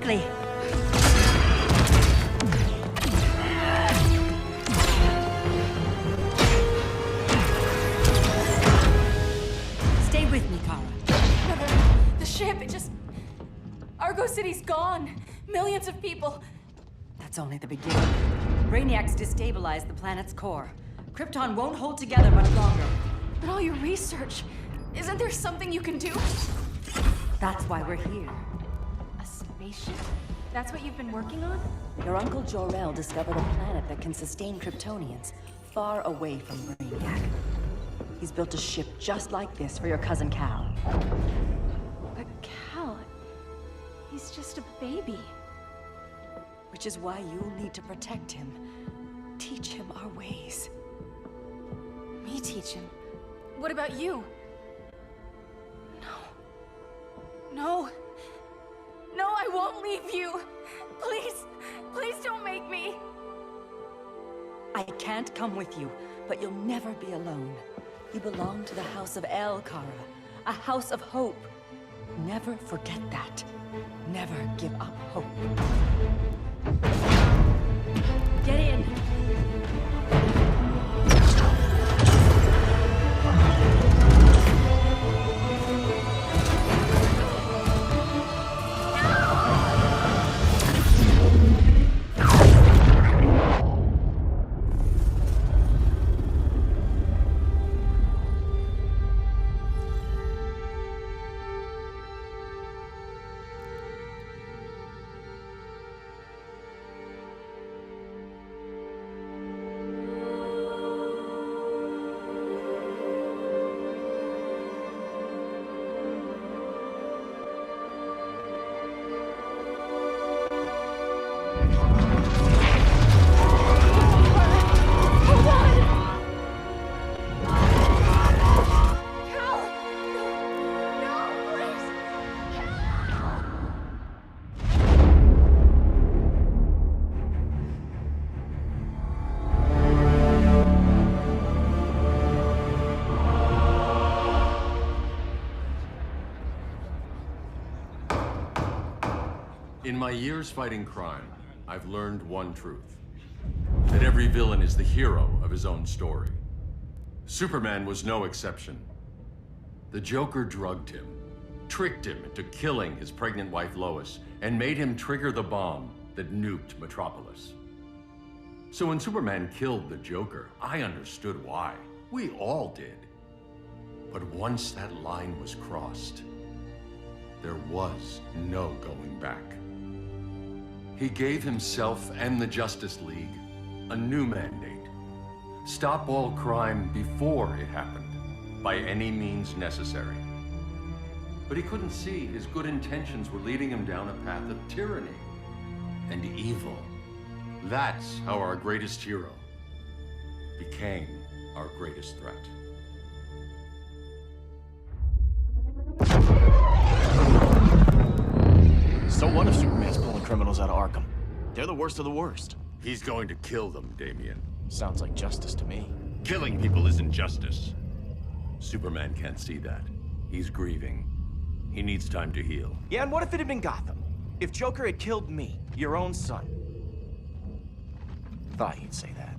quickly. Stay with me, Kara. The ship, it just... Argo City's gone. Millions of people. That's only the beginning. Brainiac's destabilized the planet's core. Krypton won't hold together much longer. But all your research, isn't there something you can do? That's why we're here. A spaceship? That's what you've been working on? Your uncle Jor-El discovered a planet that can sustain Kryptonians, far away from Brainiac. He's built a ship just like this for your cousin Cal. But Cal... he's just a baby. Which is why you'll need to protect him. Teach him our ways. Me teach him? What about you? No. No, I won't leave you. Please, please don't make me. I can't come with you, but you'll never be alone. You belong to the House of El, Kara. A house of hope. Never forget that. Never give up hope. Get in! In my years fighting crime, I've learned one truth. That every villain is the hero of his own story. Superman was no exception. The Joker drugged him, tricked him into killing his pregnant wife Lois, and made him trigger the bomb that nuked Metropolis. So when Superman killed the Joker, I understood why. We all did. But once that line was crossed, there was no going back. He gave himself and the Justice League a new mandate. Stop all crime before it happened, by any means necessary. But he couldn't see his good intentions were leading him down a path of tyranny and evil. That's how our greatest hero became our greatest threat. So what if Superman's pulling criminals out of Arkham? They're the worst of the worst. He's going to kill them, Damian. Sounds like justice to me. Killing people isn't justice. Superman can't see that. He's grieving. He needs time to heal. Yeah, and what if it had been Gotham? If Joker had killed me, your own son? Thought you'd say that.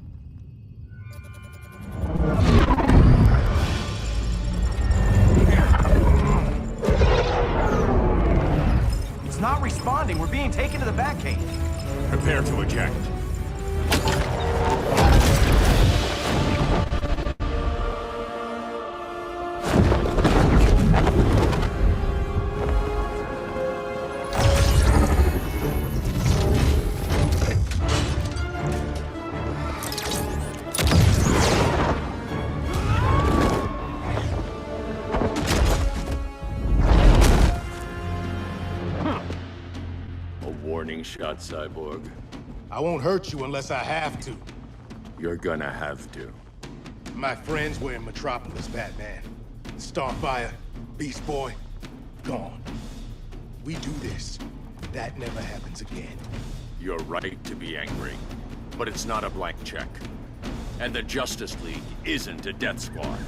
It's not responding. We're being taken to the Batcave. Prepare to eject. Warning shot, Cyborg. I won't hurt you unless I have to. You're gonna have to. My friends were in Metropolis, Batman. Starfire, Beast Boy, gone. We do this. That never happens again. You're right to be angry, but it's not a blank check. And the Justice League isn't a death squad.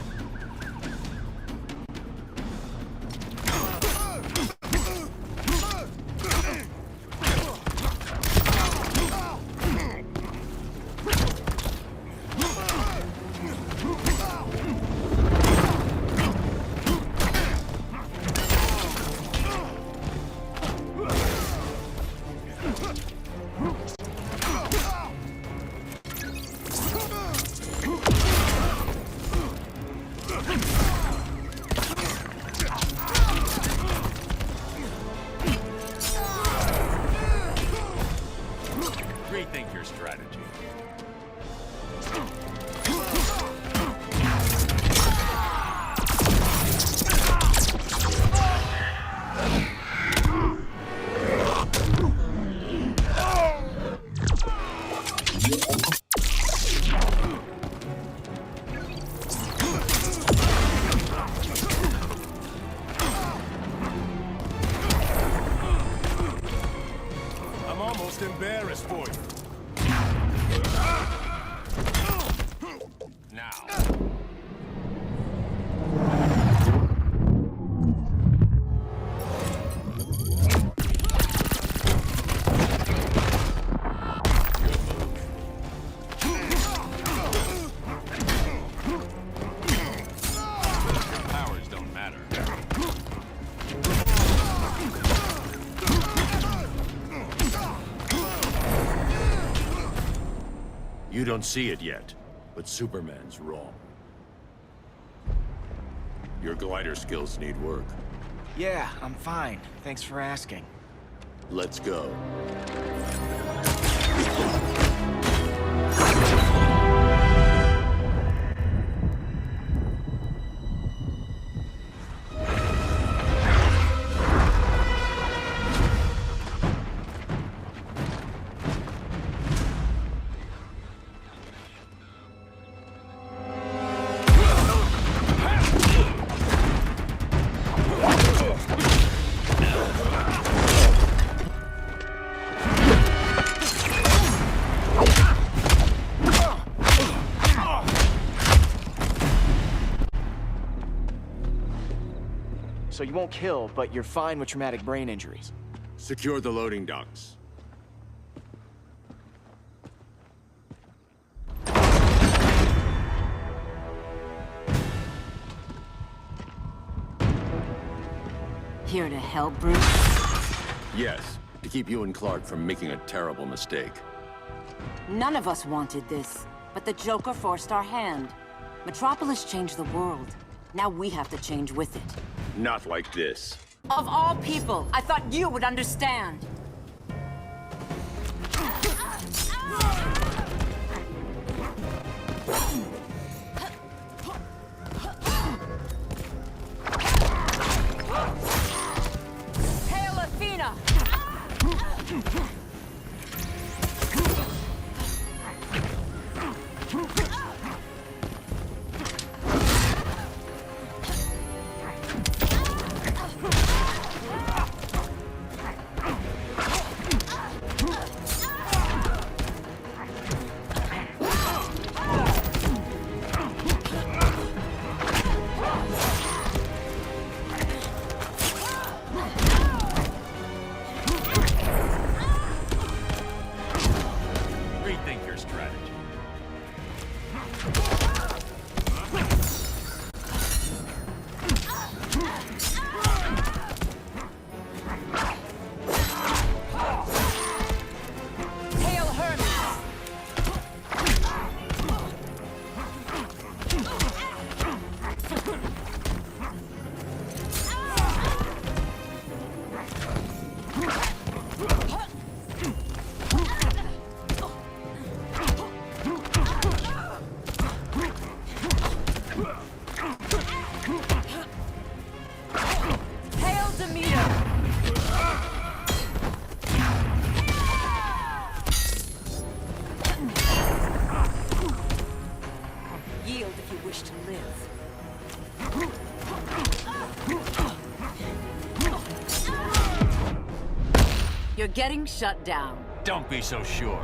You don't see it yet, but Superman's wrong. Your glider skills need work. Yeah, I'm fine. Thanks for asking. Let's go. So you won't kill, but you're fine with traumatic brain injuries. Secure the loading docks. Here to help, Bruce? Yes, to keep you and Clark from making a terrible mistake. None of us wanted this, but the Joker forced our hand. Metropolis changed the world. Now we have to change with it. Not like this. Of all people, I thought you would understand. Hail Athena! Rethink your strategy. Hail Hermes! Hail Demeter! Yield if you wish to live. You're getting shut down. Don't be so sure.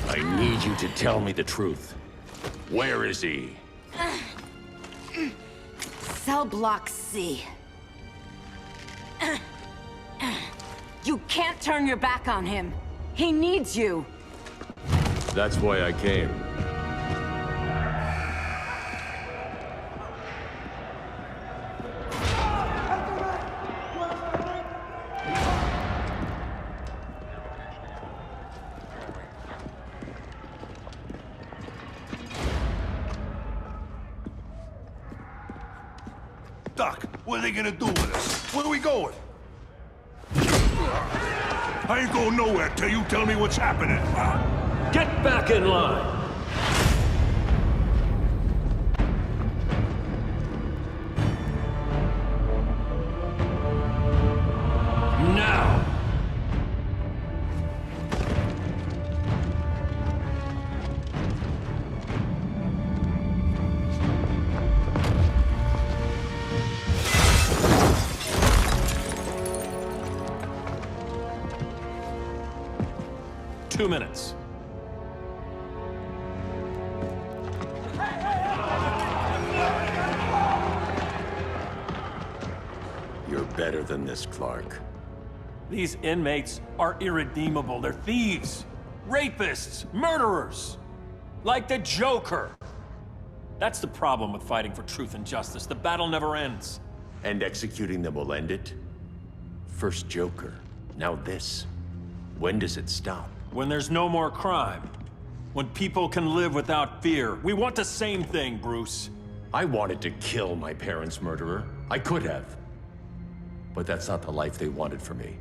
I need you to tell me the truth. Where is he? Cell Block C. You can't turn your back on him. He needs you. That's why I came. Doc, what are they gonna do with us? Where are we going? I ain't going nowhere till you tell me what's happening. Get back in line! Now! better than this, Clark. These inmates are irredeemable. They're thieves, rapists, murderers. Like the Joker. That's the problem with fighting for truth and justice. The battle never ends. And executing them will end it? First Joker, now this. When does it stop? When there's no more crime. When people can live without fear. We want the same thing, Bruce. I wanted to kill my parents' murderer. I could have. But that's not the life they wanted for me.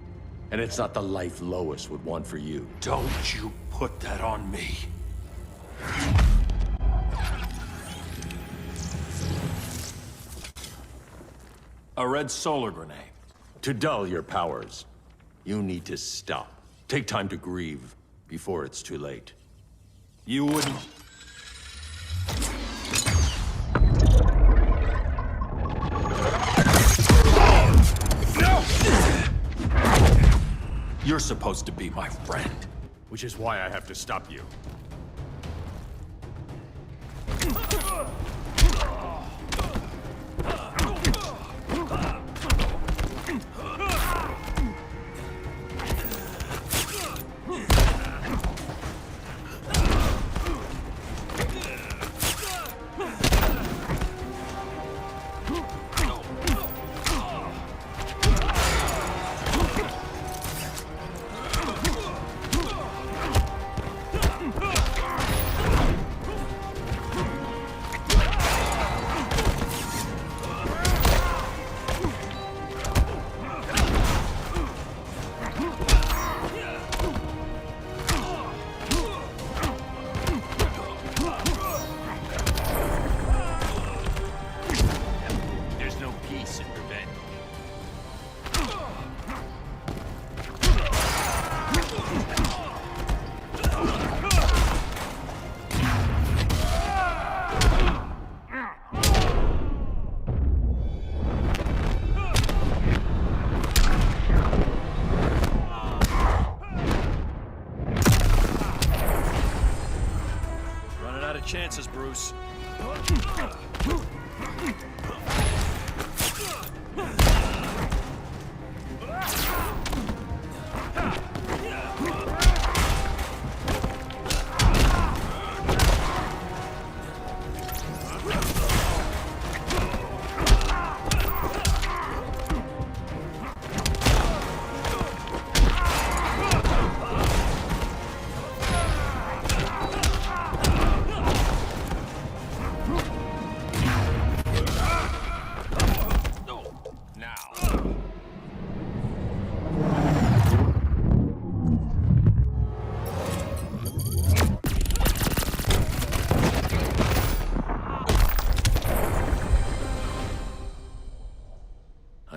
And it's not the life Lois would want for you. Don't you put that on me. A red solar grenade. To dull your powers, you need to stop. Take time to grieve before it's too late. You wouldn't... You're supposed to be my friend. Which is why I have to stop you. Chances, Bruce.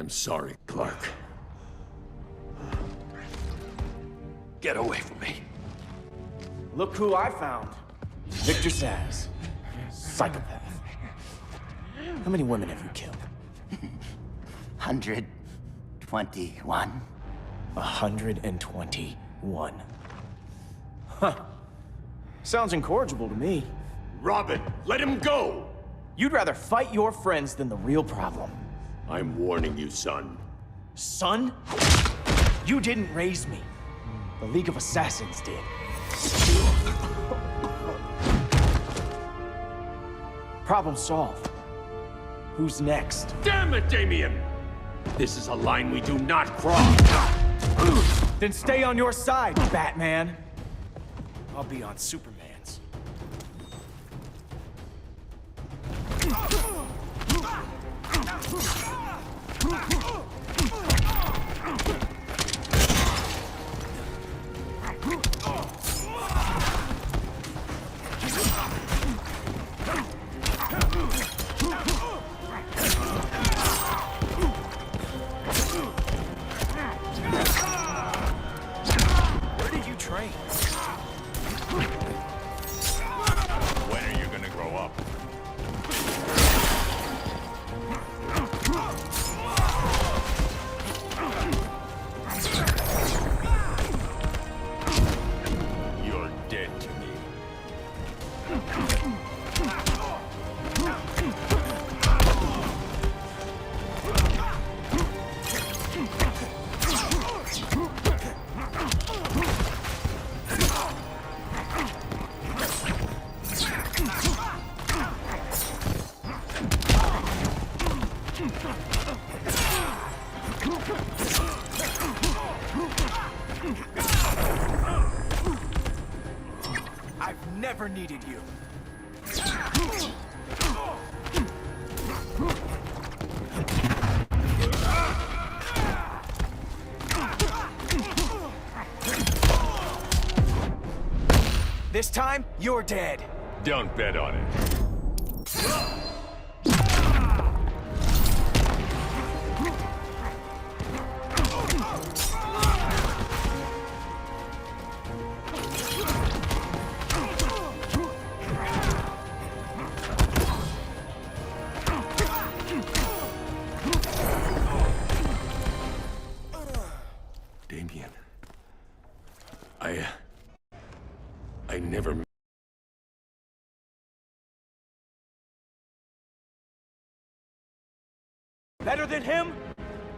I'm sorry, Clark. Get away from me. Look who I found. Victor Zsasz. Psychopath. How many women have you killed? 121. 121. Huh. Sounds incorrigible to me. Robin, let him go! You'd rather fight your friends than the real problem. I'm warning you, son. Son? You didn't raise me. The League of Assassins did. Problem solved. Who's next? Damn it, Damien! This is a line we do not cross. Then stay on your side, Batman. I'll be on Superman's. Where did you train? I've never needed you. This time, you're dead. Don't bet on it. Damien. I never... Better than him?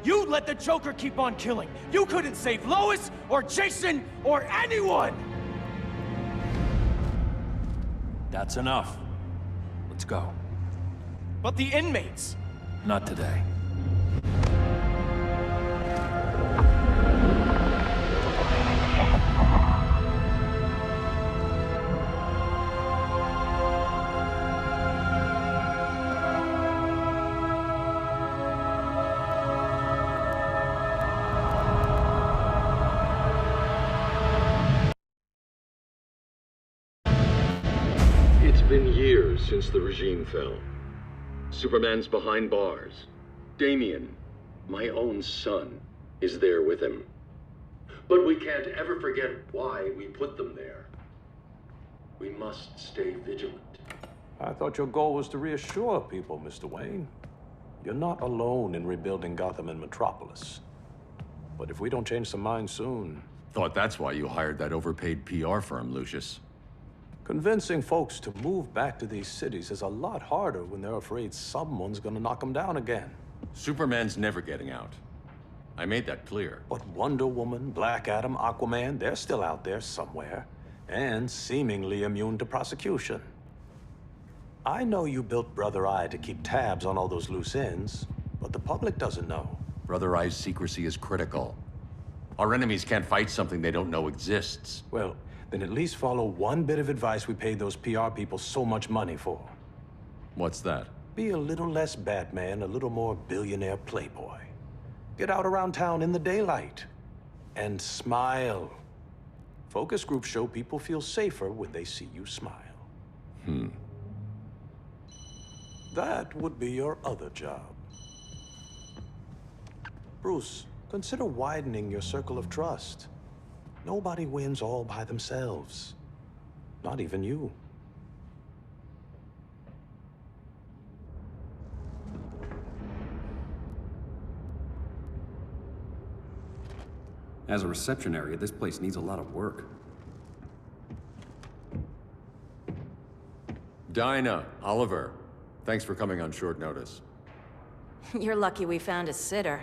You let the Joker keep on killing. You couldn't save Lois, or Jason, or anyone! That's enough. Let's go. But the inmates. Not today. It's been years since the regime fell. Superman's behind bars. Damien, my own son, is there with him. But we can't ever forget why we put them there. We must stay vigilant. I thought your goal was to reassure people, Mr. Wayne. You're not alone in rebuilding Gotham and Metropolis. But if we don't change some minds soon... Thought that's why you hired that overpaid PR firm, Lucius. Convincing folks to move back to these cities is a lot harder when they're afraid someone's gonna knock them down again. Superman's never getting out. I made that clear. But Wonder Woman, Black Adam, Aquaman, they're still out there somewhere, and seemingly immune to prosecution. I know you built Brother Eye to keep tabs on all those loose ends, but the public doesn't know. Brother Eye's secrecy is critical. Our enemies can't fight something they don't know exists. Well, then at least follow one bit of advice we paid those PR people so much money for. What's that? Be a little less Batman, a little more billionaire playboy. Get out around town in the daylight. And smile. Focus groups show people feel safer when they see you smile. That would be your other job. Bruce, consider widening your circle of trust. Nobody wins all by themselves. Not even you. As a reception area, this place needs a lot of work. Dinah, Oliver, thanks for coming on short notice. You're lucky we found a sitter.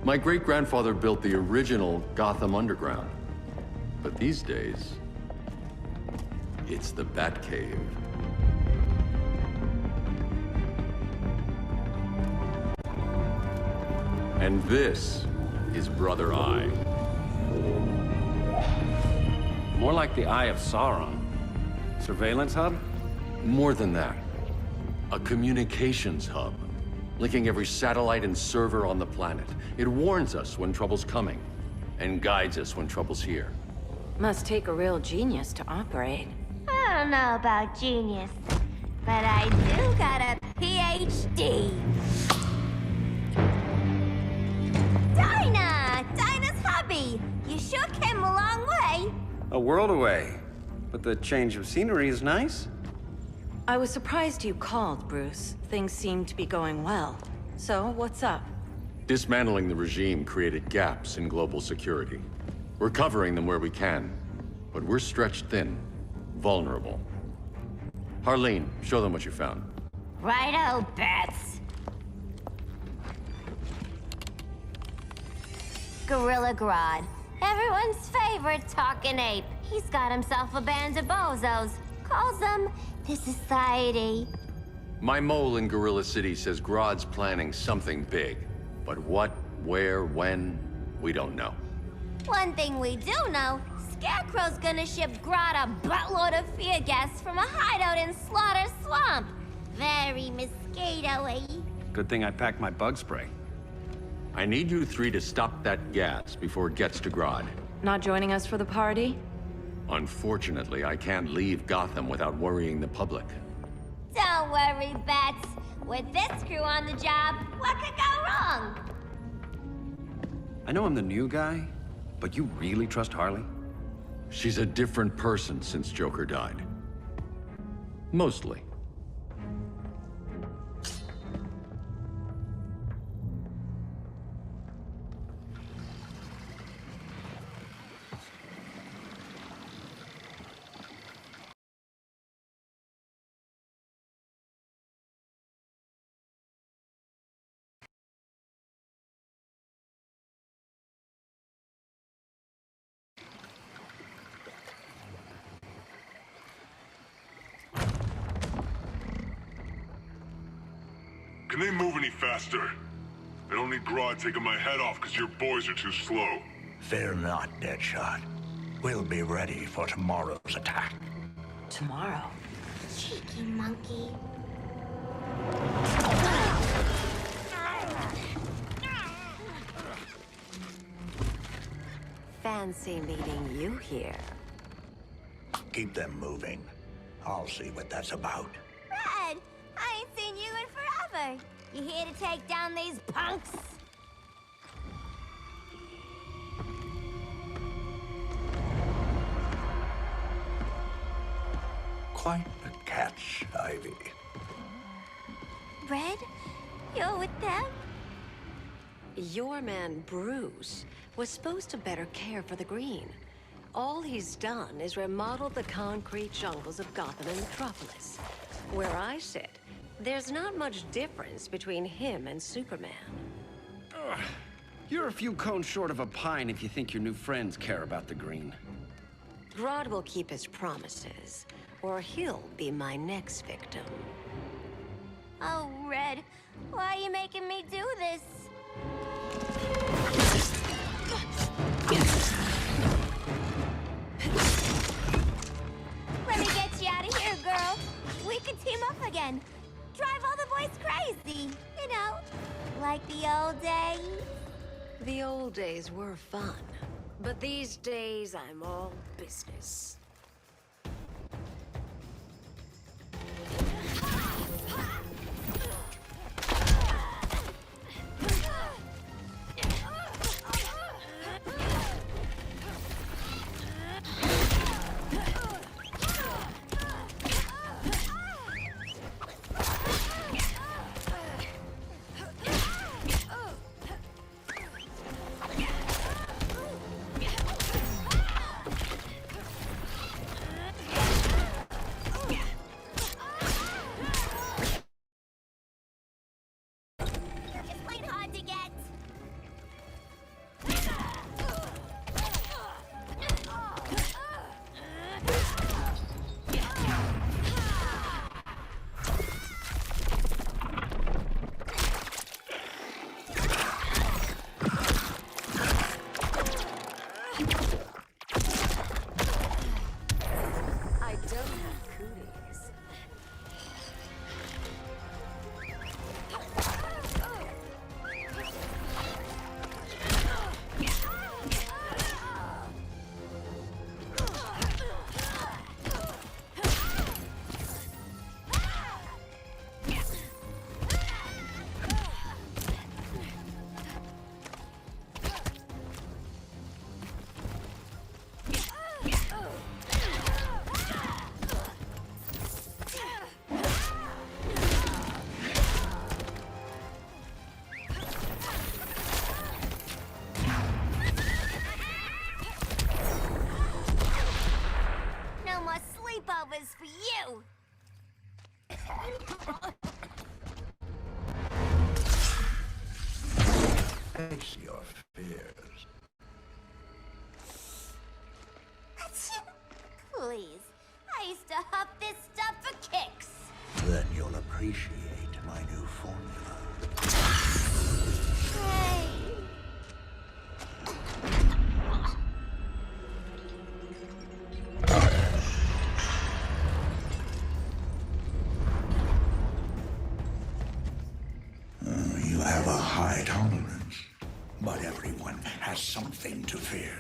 My great-grandfather built the original Gotham Underground. But these days, it's the Batcave. And this is Brother Eye. More like the Eye of Sauron. Surveillance hub? More than that. A communications hub, linking every satellite and server on the planet. It warns us when trouble's coming, and guides us when trouble's here. Must take a real genius to operate. I don't know about genius, but I do got a PhD. Dinah's hubby! You sure came a long way. A world away. But the change of scenery is nice. I was surprised you called, Bruce. Things seem to be going well. So, what's up? Dismantling the regime created gaps in global security. We're covering them where we can, but we're stretched thin, vulnerable. Harleen, show them what you found. Righto, Bats. Gorilla Grodd. Everyone's favorite talking ape. He's got himself a band of bozos. Calls them the Society. My mole in Gorilla City says Grodd's planning something big. But what, where, when, we don't know. One thing we do know, Scarecrow's gonna ship Grodd a buttload of fear gas from a hideout in Slaughter Swamp. Very mosquito-y. Good thing I packed my bug spray. I need you three to stop that gas before it gets to Grodd. Not joining us for the party? Unfortunately, I can't leave Gotham without worrying the public. Don't worry, Bats. With this crew on the job, what could go wrong? I know I'm the new guy, but you really trust Harley? She's a different person since Joker died. Mostly. Can they move any faster? I don't need Grodd taking my head off because your boys are too slow. Fear not, Deadshot. We'll be ready for tomorrow's attack. Tomorrow? Cheeky monkey. Fancy meeting you here. Keep them moving. I'll see what that's about. Red, I ain't seen you in forever. You here to take down these punks? Quite the catch, Ivy. Red, you're with them? Your man, Bruce, was supposed to better care for the Green. All he's done is remodel the concrete jungles of Gotham and Metropolis. Where I sit, there's not much difference between him and Superman. Ugh. You're a few cones short of a pine if you think your new friends care about the Green. Grodd will keep his promises, or he'll be my next victim. Oh, Red, why are you making me do this? Let me get you out of here, girl. We can team up again. Drive all the boys crazy. You know, like the old days. The old days were fun, but these days I'm all business. Sleepovers for you! Face your fears. Please. I used to huff this stuff for kicks. Then you'll appreciate my new formula. Hey. You have a high tolerance, but everyone has something to fear.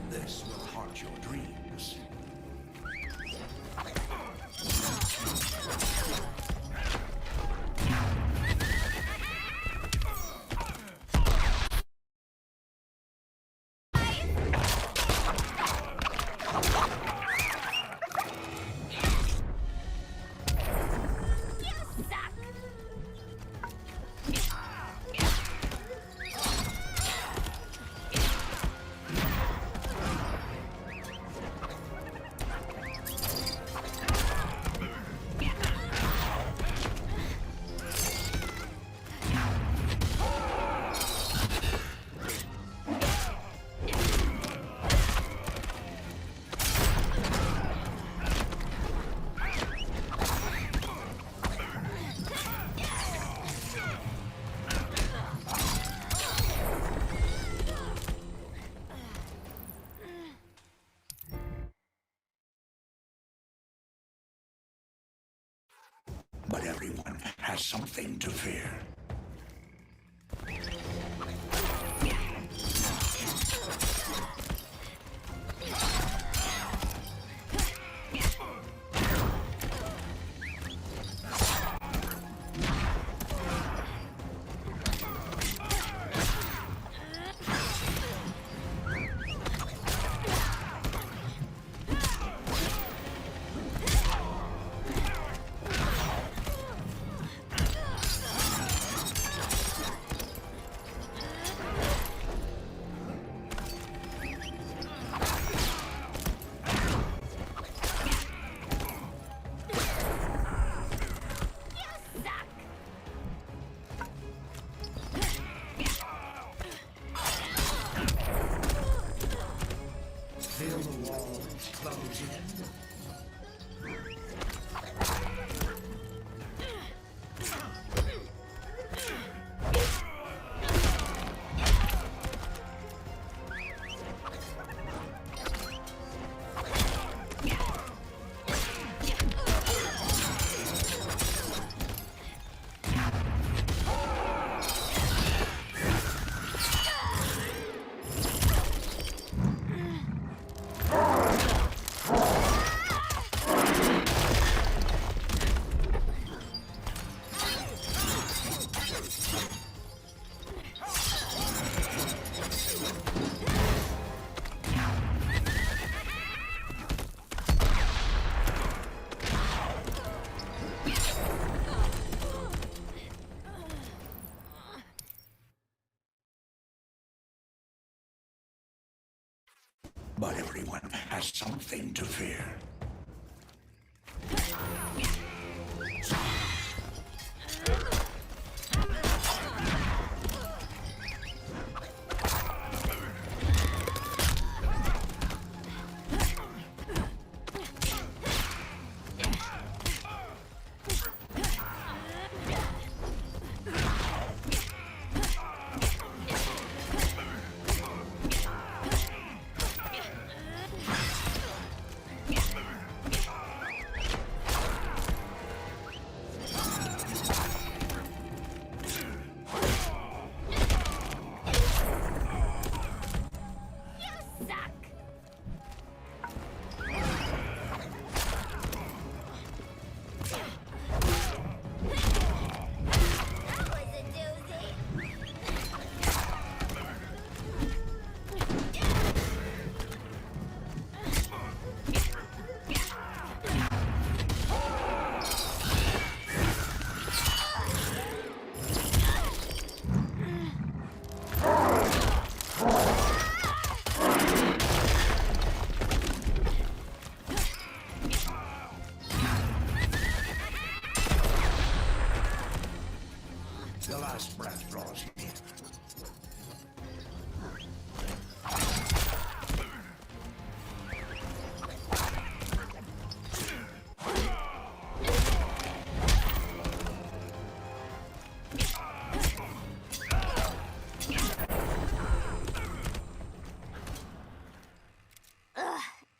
This will haunt your dreams. But everyone has something to fear. Feel the walls close in. But everyone has something to fear.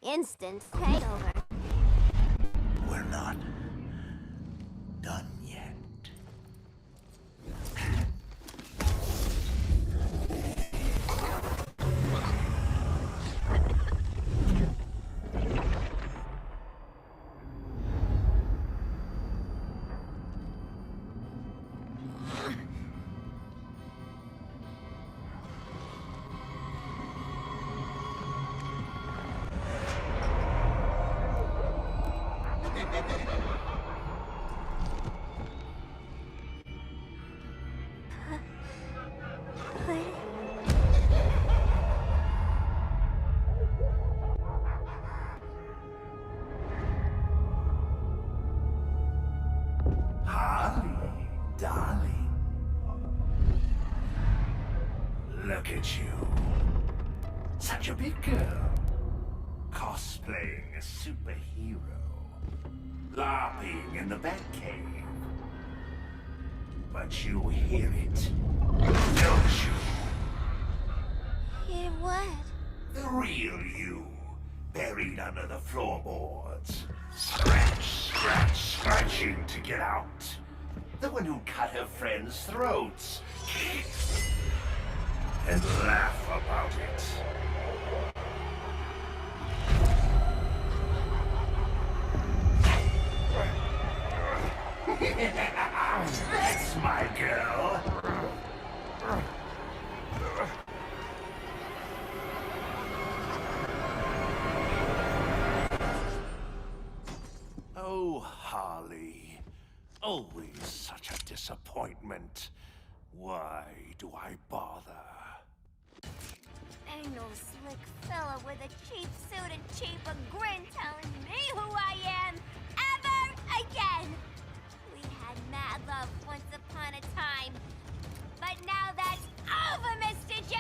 instant takeover. We're not done yet. Harley, darling. Look at you. Such a big girl. Cosplaying a superhero. LARPing in the Batcave. But you hear it, don't you? Hear what? The real you, buried under the floorboards. Scratch, scratch, scratching to get out. The one who cut her friends' throats. And laugh about it. That's my girl. Oh, Harley. Always such a disappointment. Why do I bother? Ain't no slick fella with a cheap suit and cheaper grin telling me who I am ever again. We had mad love once upon a time, but now that's over, Mr. J.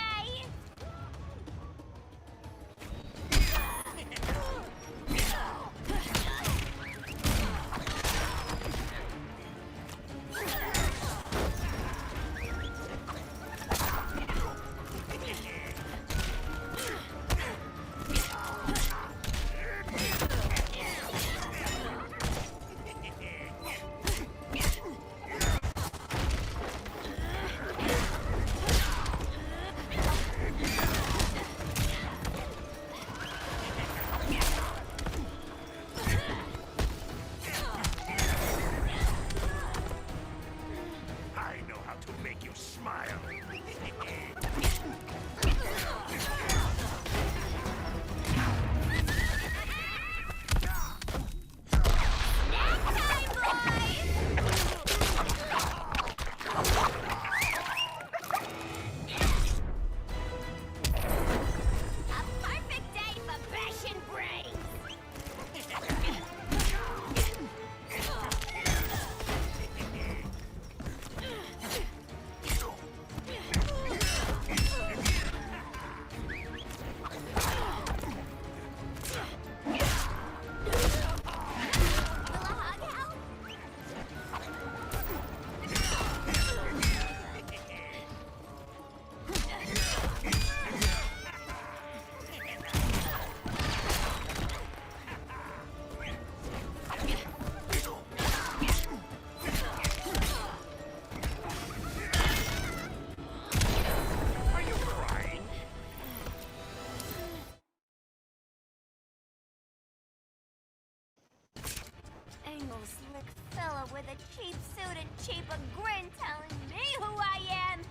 Ain't no slick fella with a cheap suit and cheaper grin telling me who I am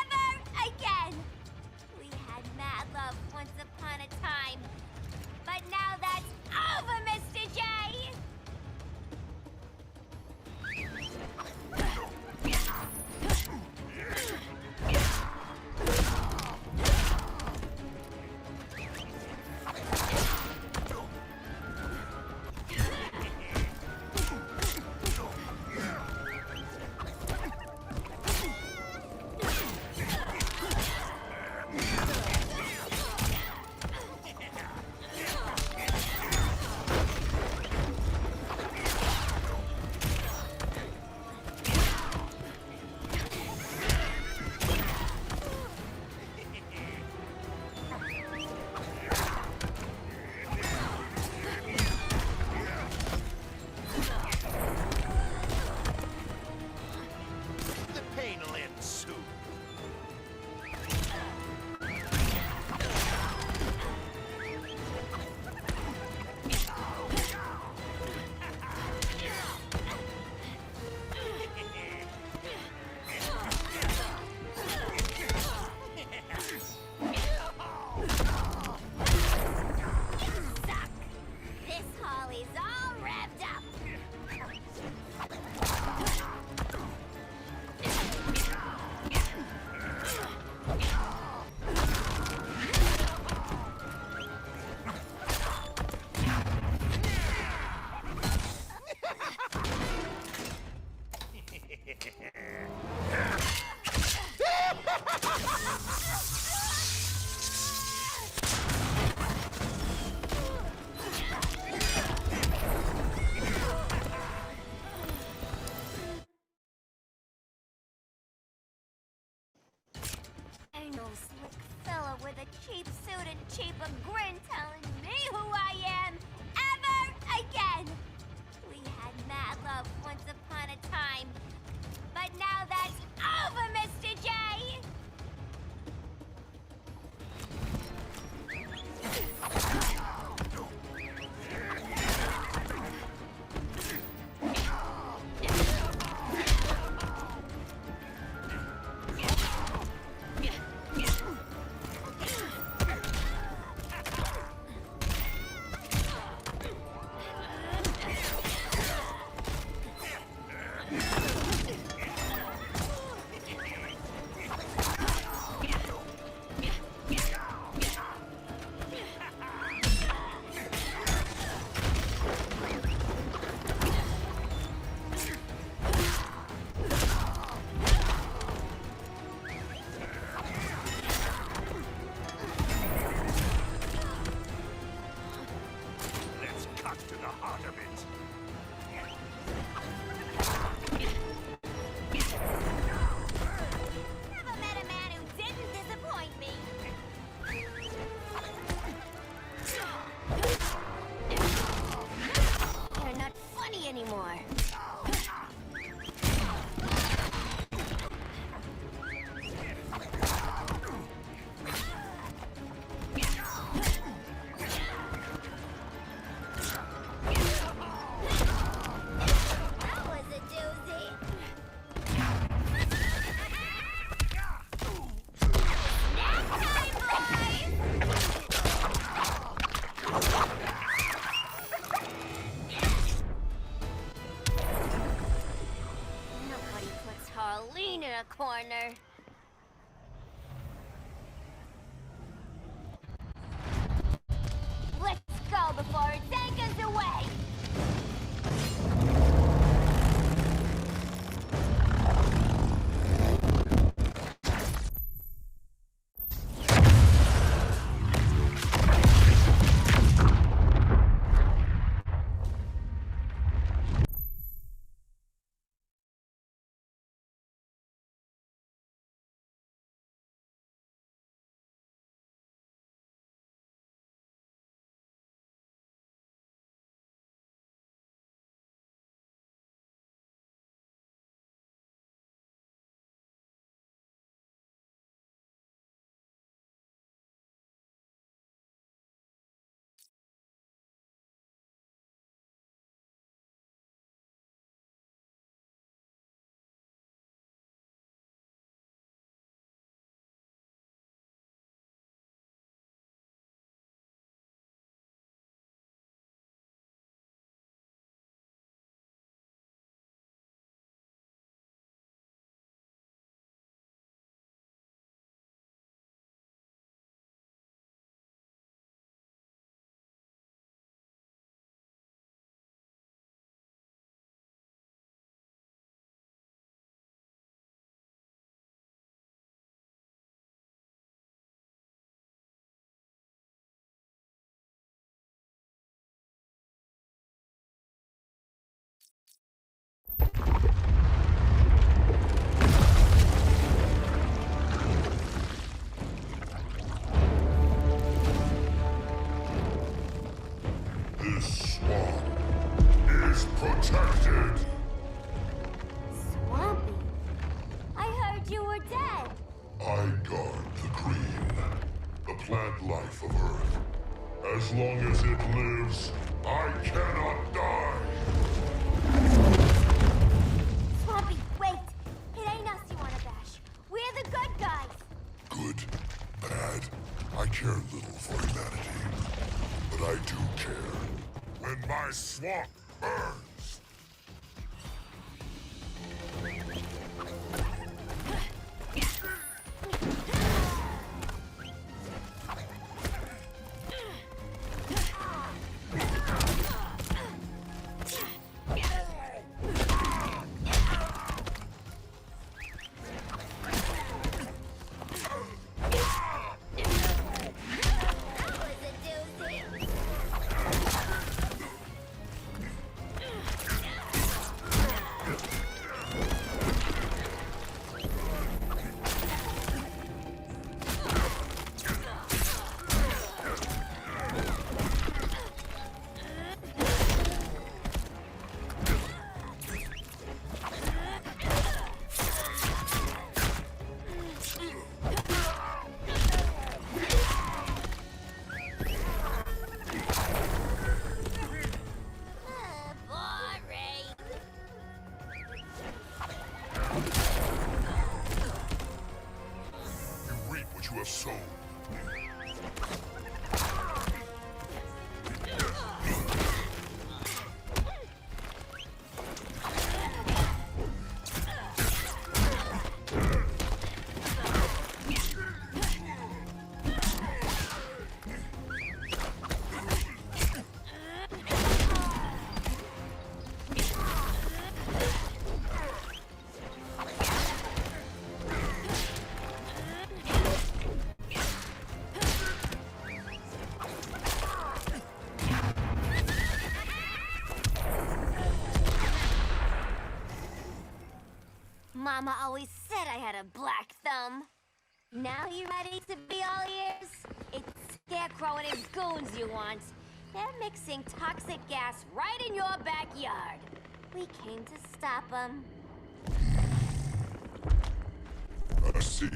ever again. We had mad love once upon a time, but now that's over, Mr. J. with a cheap suit and cheaper grin telling me who I am ever again. We had mad love once upon a time, but now that's over, Mr. J. Corner. Let's go before it takes us away! This swamp is protected. Swampy? I heard you were dead. I guard the green, the plant life of Earth. As long as it lives, I cannot die. Swampy, wait! It ain't us you wanna bash. We're the good guys. Good, bad, I care little for humanity. But I do care when my swamp burns. That was a doozy. Mama always said I had a black thumb. Now you ready to be all ears? It's Scarecrow and his goons you want. They're mixing toxic gas right in your backyard. We came to stop them. I see.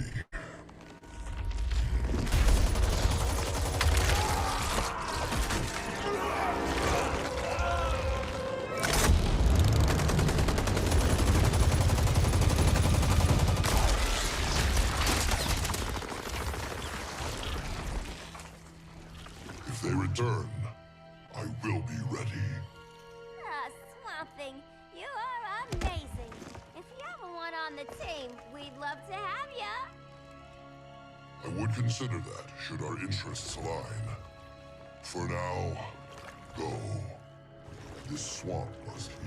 If they return, I will be ready. Ah, Swamp Thing, you are amazing. If you ever want on the team, we'd love to have ya. I would consider that, should our interests align. For now, go. This swamp must heal.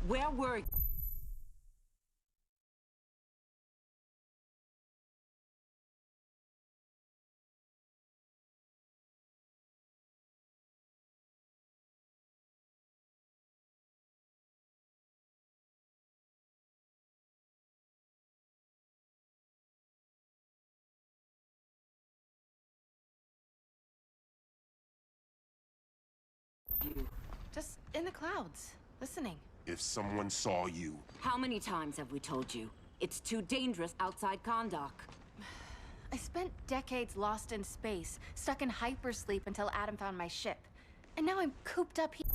Where were you? Just in the clouds, listening. If someone saw you... How many times have we told you? It's too dangerous outside Kahndaq. I spent decades lost in space, stuck in hypersleep until Adam found my ship. And now I'm cooped up here.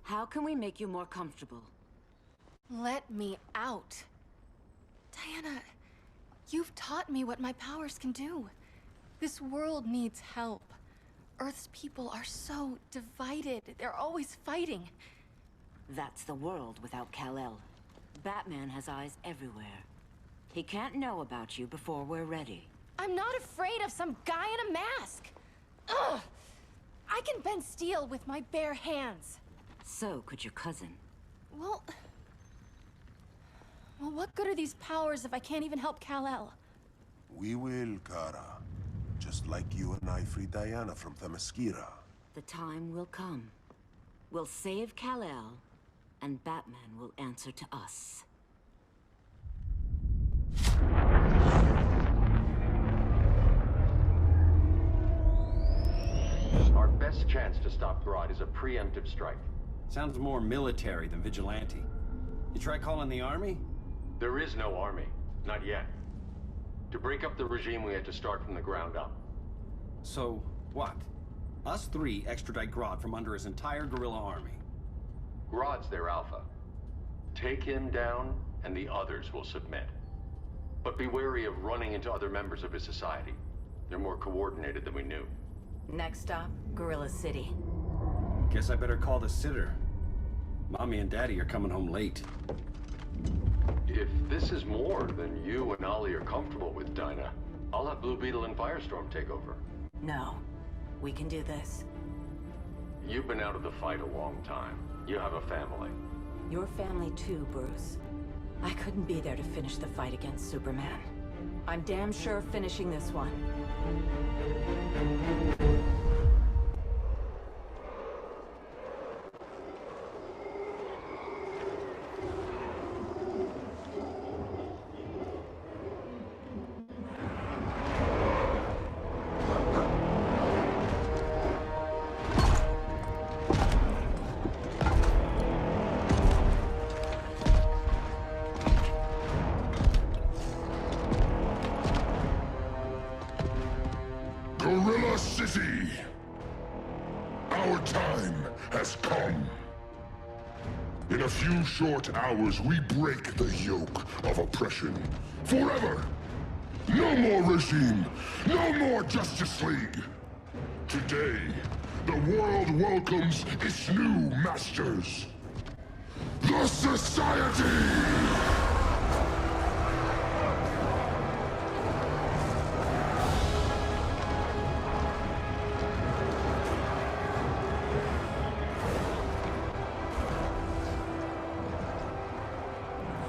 How can we make you more comfortable? Let me out. Diana, you've taught me what my powers can do. This world needs help. Earth's people are so divided. They're always fighting. That's the world without Kal-El. Batman has eyes everywhere. He can't know about you before we're ready. I'm not afraid of some guy in a mask. Ugh! I can bend steel with my bare hands. So could your cousin. Well, what good are these powers if I can't even help Kal-El? We will, Kara. Just like you and I freed Diana from Themyscira. The time will come. We'll save Kal-El, and Batman will answer to us. Our best chance to stop Grodd is a preemptive strike. Sounds more military than vigilante. You try calling the army? There is no army. Not yet. To break up the regime, we had to start from the ground up. So, what? Us three extradite Grodd from under his entire guerrilla army. Grodd's their alpha. Take him down, and the others will submit. But be wary of running into other members of his society. They're more coordinated than we knew. Next stop, Gorilla City. Guess I better call the sitter. Mommy and Daddy are coming home late. If this is more than you and Ollie are comfortable with, Dinah, I'll have Blue Beetle and Firestorm take over. No. We can do this. You've been out of the fight a long time. You have a family. Your family too, Bruce. I couldn't be there to finish the fight against Superman. I'm damn sure finishing this one. few short hours, we break the yoke of oppression. Forever! No more regime! No more Justice League! Today, the world welcomes its new masters. The Society!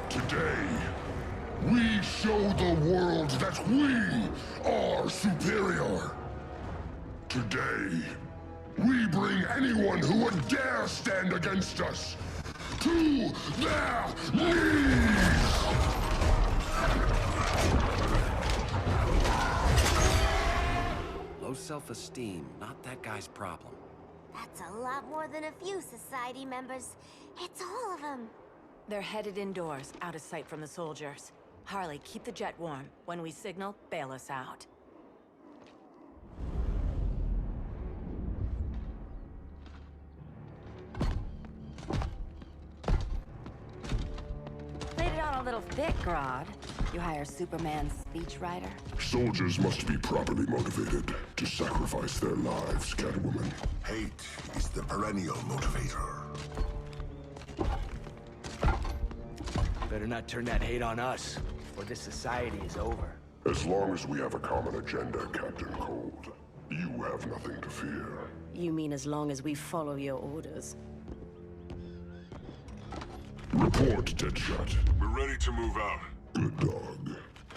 Today, we show the world that we are superior. Today, we bring anyone who would dare stand against us to their knees! Low self-esteem, not that guy's problem. That's a lot more than a few society members. It's all of them. They're headed indoors, out of sight from the soldiers. Harley, keep the jet warm. When we signal, bail us out. Laid it on a little thick, Grodd. You hire Superman's speechwriter? Soldiers must be properly motivated to sacrifice their lives, Catwoman. Hate is the perennial motivator. Better not turn that hate on us, or this society is over. As long as we have a common agenda, Captain Cold, you have nothing to fear. You mean as long as we follow your orders? Report, Deadshot. We're ready to move out. Good dog.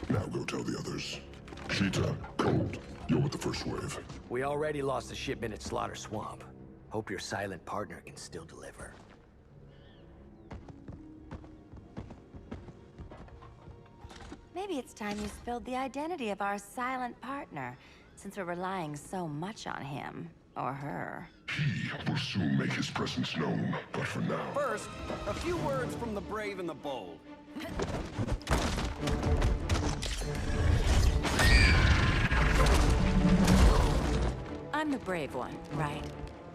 Now go tell the others. Cheetah, Cold, you're with the first wave. We already lost a shipment at Slaughter Swamp. Hope your silent partner can still deliver. Maybe it's time you spilled the identity of our silent partner, since we're relying so much on him. Or her. He will soon make his presence known, but for now... First, a few words from the brave and the bold. I'm the brave one, right?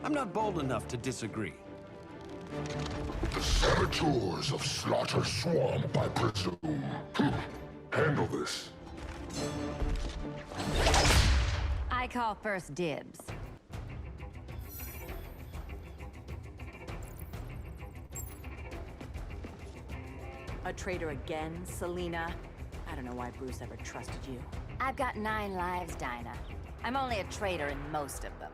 I'm not bold enough to disagree. The saboteurs of Slaughter Swamp, I presume. Handle this. I call first dibs. A traitor again, Selina? I don't know why Bruce ever trusted you. I've got 9 lives, Dinah. I'm only a traitor in most of them.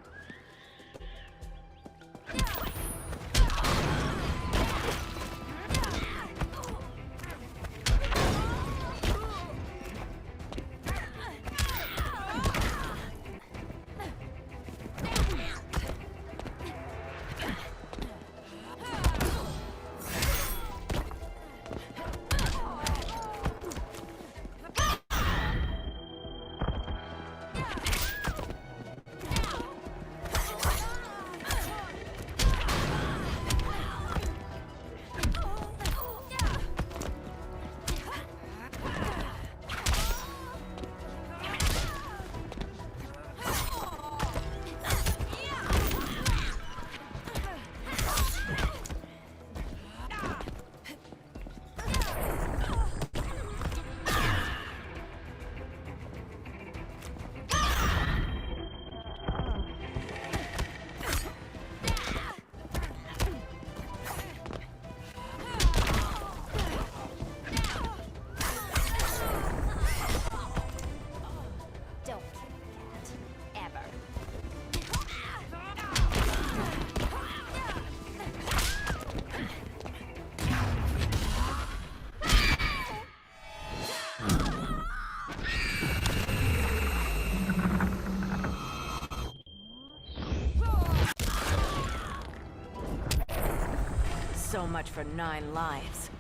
So much for 9 lives.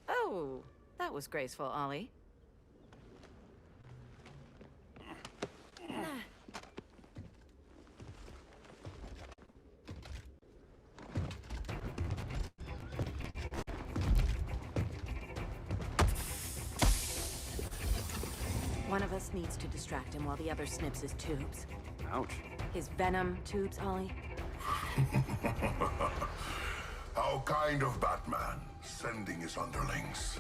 Oh, that was graceful, Ollie. One of us needs to distract him while the other snips his tubes. Ouch. His venom tubes, Ollie. How kind of Batman, sending his underlings.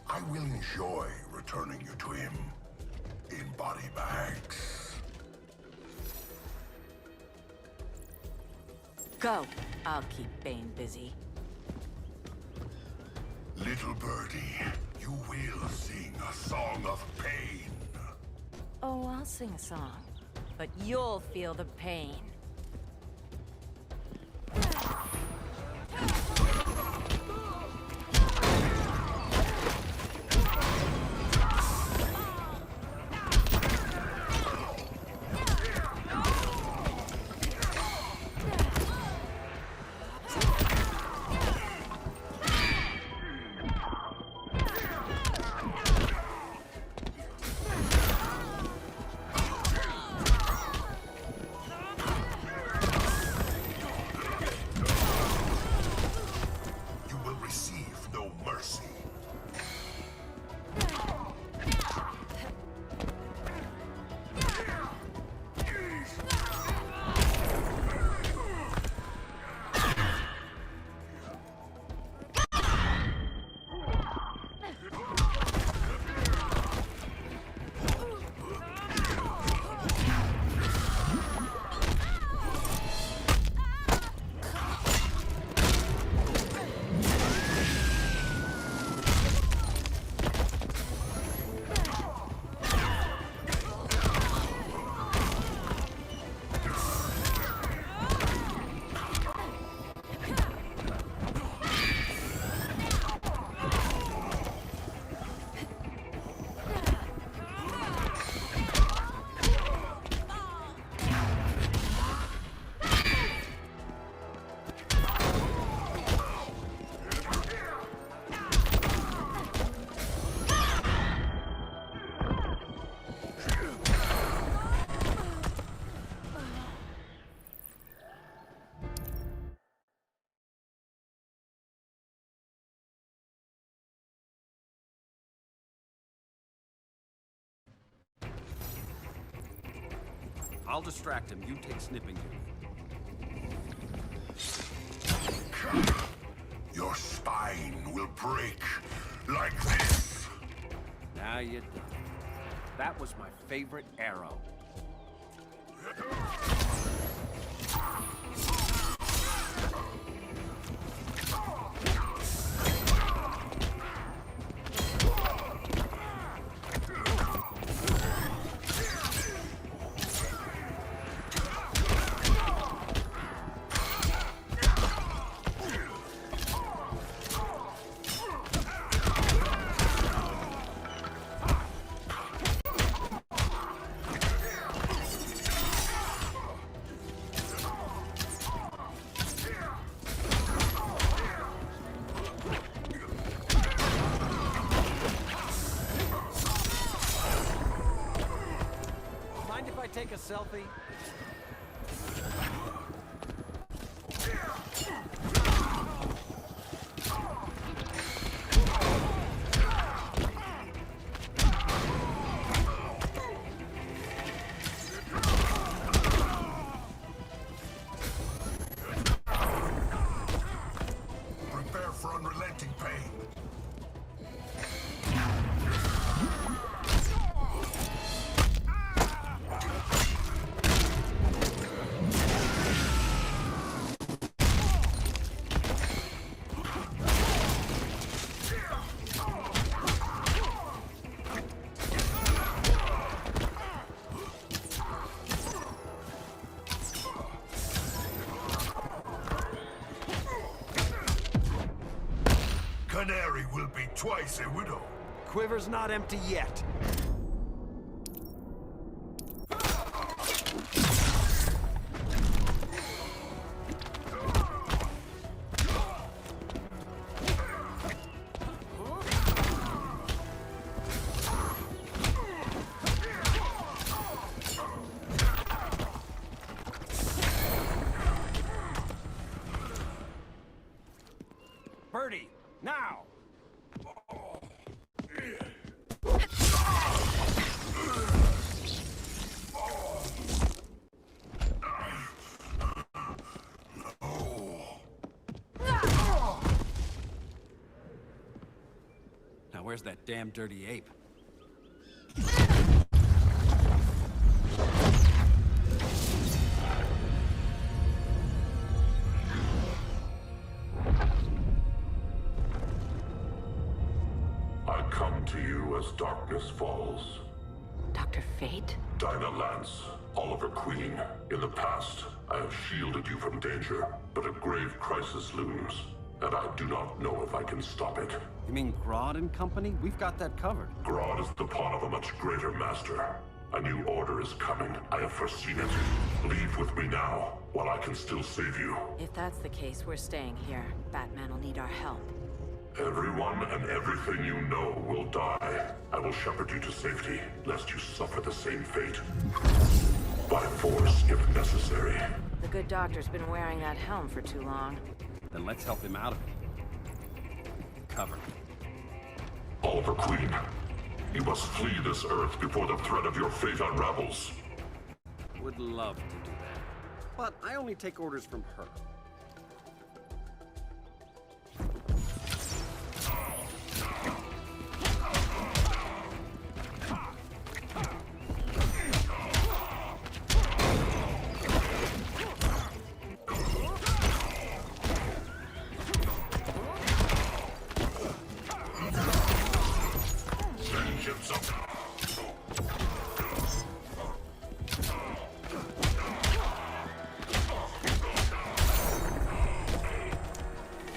I will enjoy returning you to him in body bags. Go. I'll keep Bane busy. Little birdie, you will sing a song of pain. Oh, I'll sing a song. But you'll feel the pain. I'll distract him. You take snipping duty. Your spine will break like this. Now you're done. That was my favorite arrow. Take a selfie? Prepare for unrelenting pain. Canary will be twice a widow. Quiver's not empty yet. Birdie, now! where's that damn dirty ape? I come to you as darkness falls. Dr. Fate? Dinah Lance, Oliver Queen. In the past, I have shielded you from danger, but a grave crisis looms, and I do not know if I can stop it. You mean Grodd and company? We've got that covered. Grodd is the pawn of a much greater master. A new order is coming. I have foreseen it. Leave with me now, while I can still save you. If that's the case, we're staying here. Batman will need our help. Everyone and everything you know will die. I will shepherd you to safety, lest you suffer the same fate. By force, if necessary. The good doctor's been wearing that helm for too long. Then let's help him out of it. Cover me. Oliver Queen, you must flee this Earth before the threat of your fate unravels. Would love to do that. But I only take orders from her.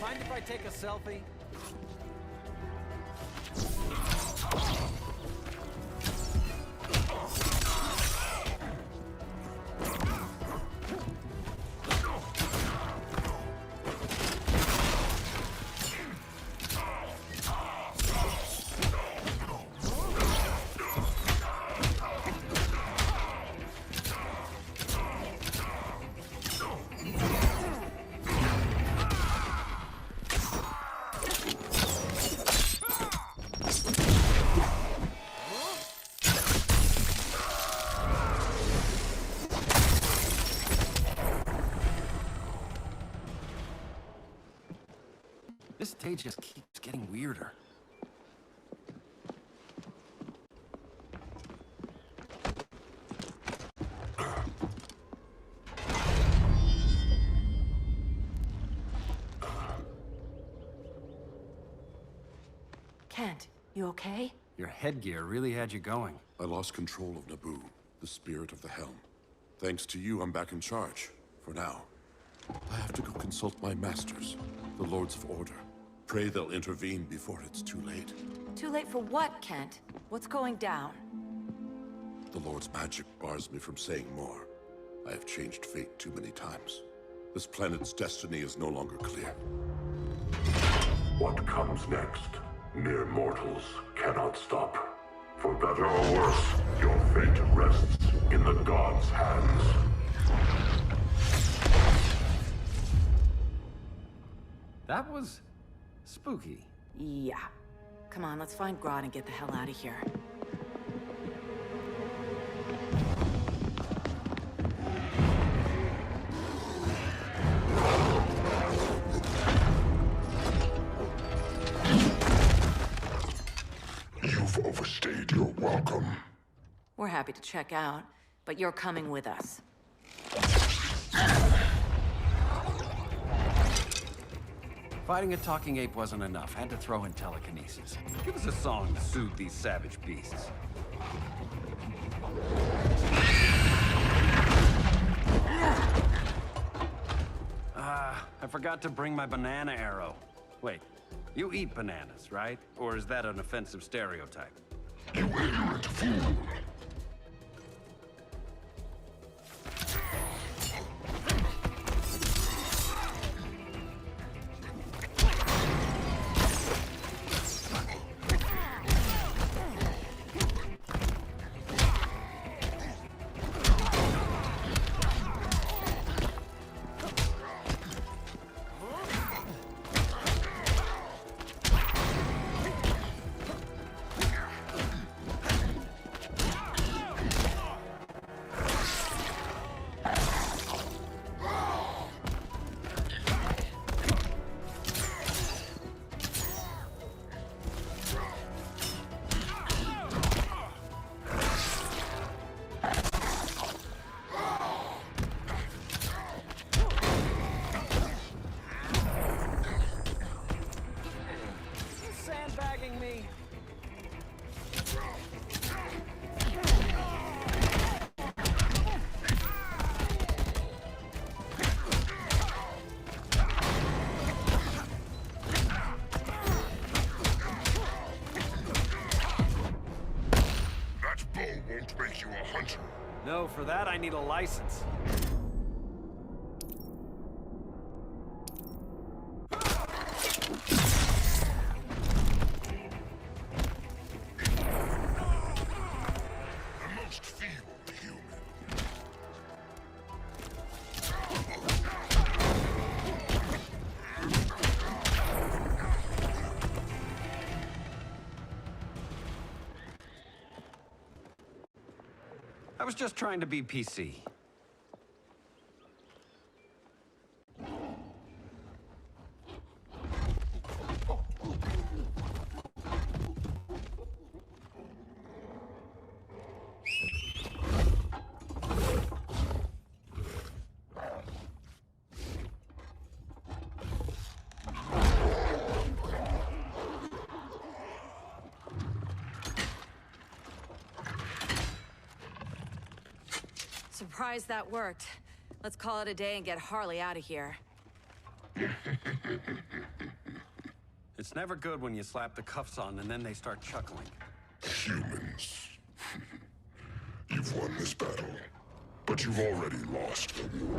Mind if I take a selfie? This day just keeps getting weirder. Kent, you okay? Your headgear really had you going. I lost control of Naboo, the spirit of the helm. Thanks to you, I'm back in charge. For now. I have to go consult my masters, the Lords of Order. Pray they'll intervene before it's too late. Too late for what, Kent? What's going down? The Lord's magic bars me from saying more. I have changed fate too many times. This planet's destiny is no longer clear. What comes next, mere mortals cannot stop. For better or worse, your fate rests in the gods' hands. That was spooky. Yeah. Come on, let's find Grodd and get the hell out of here. You've overstayed your welcome. We're happy to check out, but you're coming with us. Fighting a talking ape wasn't enough. Had to throw in telekinesis. Give us a song to soothe these savage beasts. I forgot to bring my banana arrow. Wait, you eat bananas, right? Or is that an offensive stereotype? You ignorant fool! No, for that I need a license. The most feeble human. I was just trying to be PC. Surprised that worked. Let's call it a day and get Harley out of here. It's never good when you slap the cuffs on and then they start chuckling. Humans. You've won this battle, but you've already lost the war.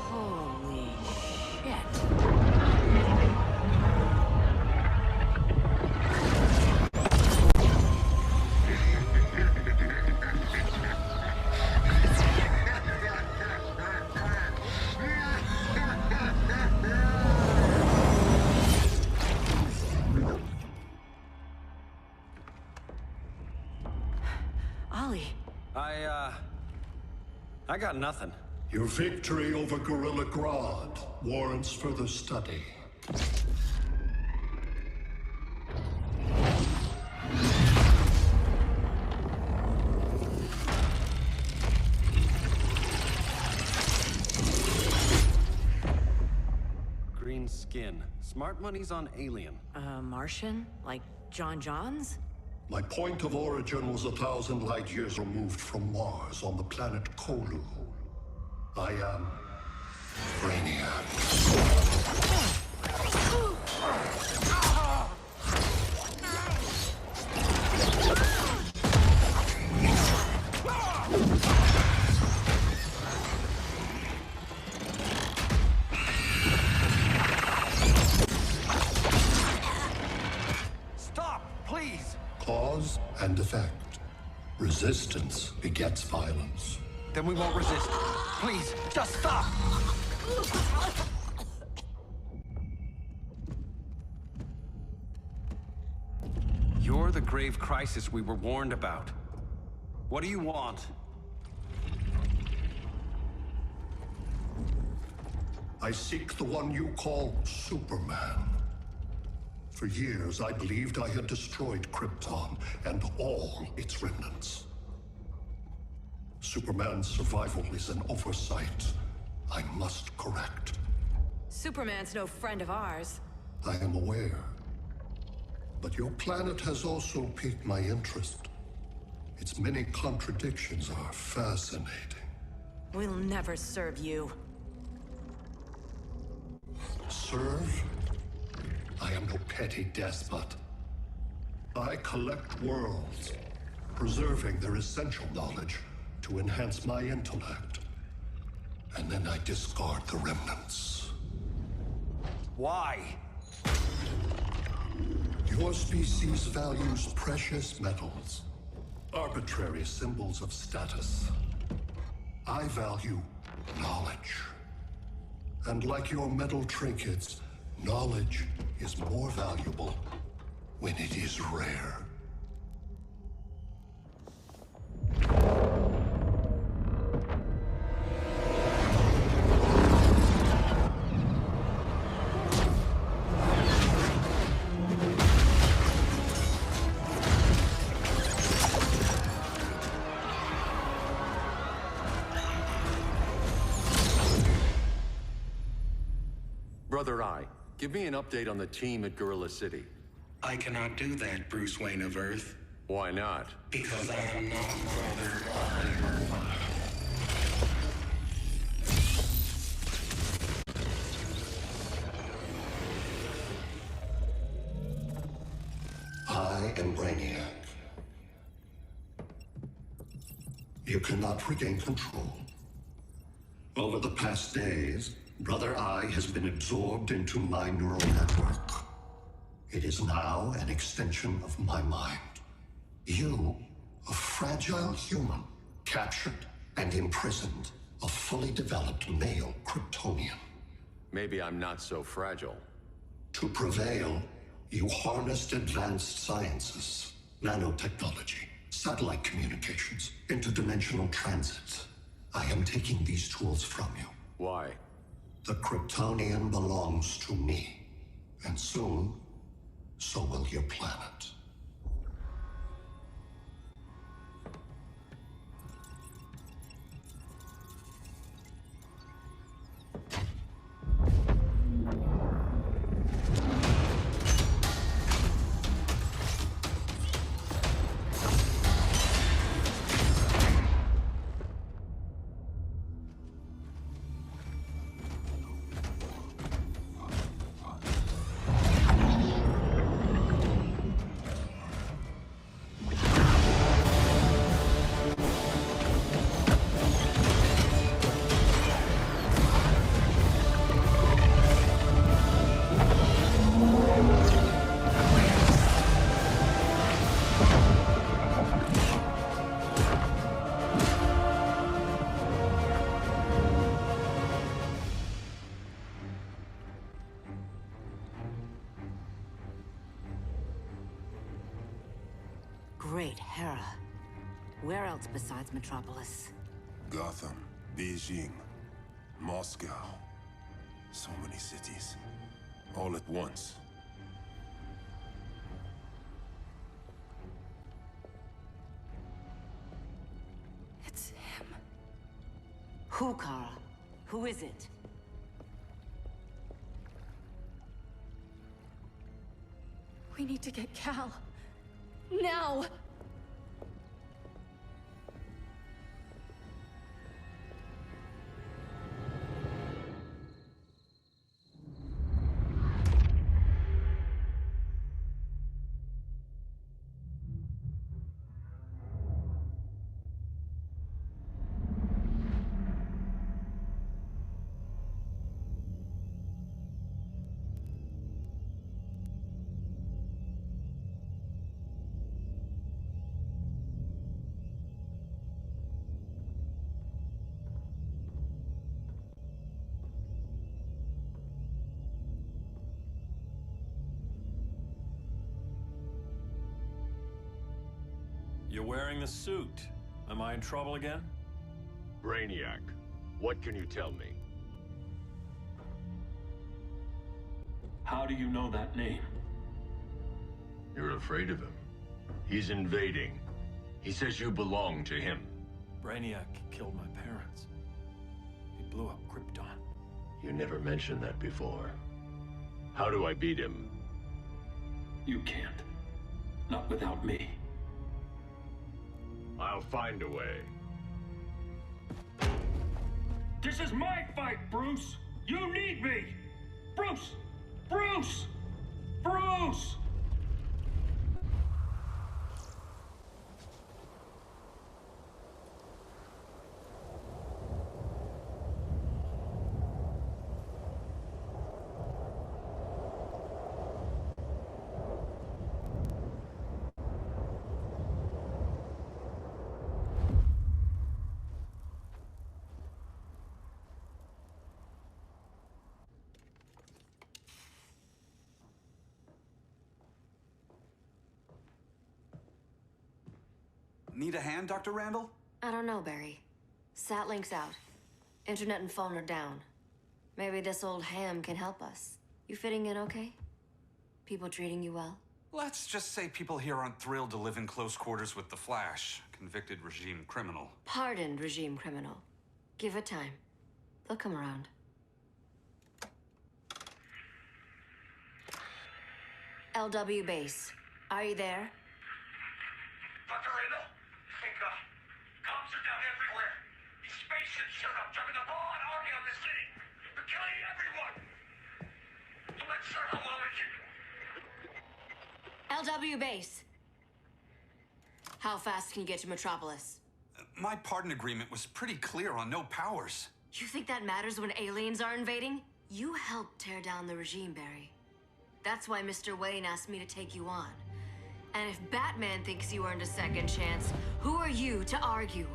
Holy shit. Ollie. I got nothing. Your victory over Gorilla Grodd warrants further study. Green skin. Smart money's on alien. Martian? Like John Johns? My point of origin was 1,000 light years removed from Mars on the planet Kolu. I am Brainiac. Stop, please! Cause and effect. Resistance begets violence. Then we won't resist. Please, just stop! You're the grave crisis we were warned about. What do you want? I seek the one you call Superman. For years, I believed I had destroyed Krypton and all its remnants. Superman's survival is an oversight I must correct. Superman's no friend of ours. I am aware. But your planet has also piqued my interest. Its many contradictions are fascinating. We'll never serve you. Serve? I am no petty despot. I collect worlds, preserving their essential knowledge to enhance my intellect. And then I discard the remnants. Why? Your species values precious metals, arbitrary symbols of status. I value knowledge. And like your metal trinkets, knowledge is more valuable when it is rare. Brother Eye, give me an update on the team at Gorilla City. I cannot do that, Bruce Wayne of Earth. Why not? Because I am not Brother Eye. you cannot regain control. Over the past days, Brother Eye has been absorbed into my neural network. It is now an extension of my mind. You, a fragile human, captured and imprisoned a fully developed male Kryptonian. Maybe I'm not so fragile. To prevail, you harnessed advanced sciences, nanotechnology, satellite communications, interdimensional transits. I am taking these tools from you. Why? The Kryptonian belongs to me, and soon, so will your planet. Great Hera. Where else besides Metropolis? Gotham, Beijing, Moscow. So many cities. All at once. It's him. Who, Kara? Who is it? We need to get Cal. Now! You're wearing the suit. Am I in trouble again? Brainiac, what can you tell me? How do you know that name? You're afraid of him. He's invading. He says you belong to him. Brainiac killed my parents. He blew up Krypton. You never mentioned that before. How do I beat him? You can't. Not without me. I'll find a way. This is my fight, Bruce! You need me! Bruce! Bruce! Bruce! Need a hand, Dr. Randall? I don't know, Barry. Satlink's out. Internet and phone are down. Maybe this old ham can help us. You fitting in okay? People treating you well? Let's just say people here aren't thrilled to live in close quarters with the Flash, convicted regime criminal. Pardoned regime criminal. Give it time. They'll come around. LW base. Are you there? Dr. Randall? Cops are down everywhere. These spaceships showed up, driving a broad army on the city. They're killing everyone. So let's start a LW base. How fast can you get to Metropolis? my pardon agreement was pretty clear on no powers. You think that matters when aliens are invading? You helped tear down the regime, Barry. That's why Mr. Wayne asked me to take you on. And if Batman thinks you earned a second chance, who are you to argue?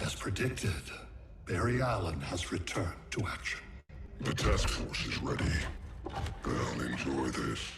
As predicted, Barry Allen has returned to action. The task force is ready. I'll enjoy this.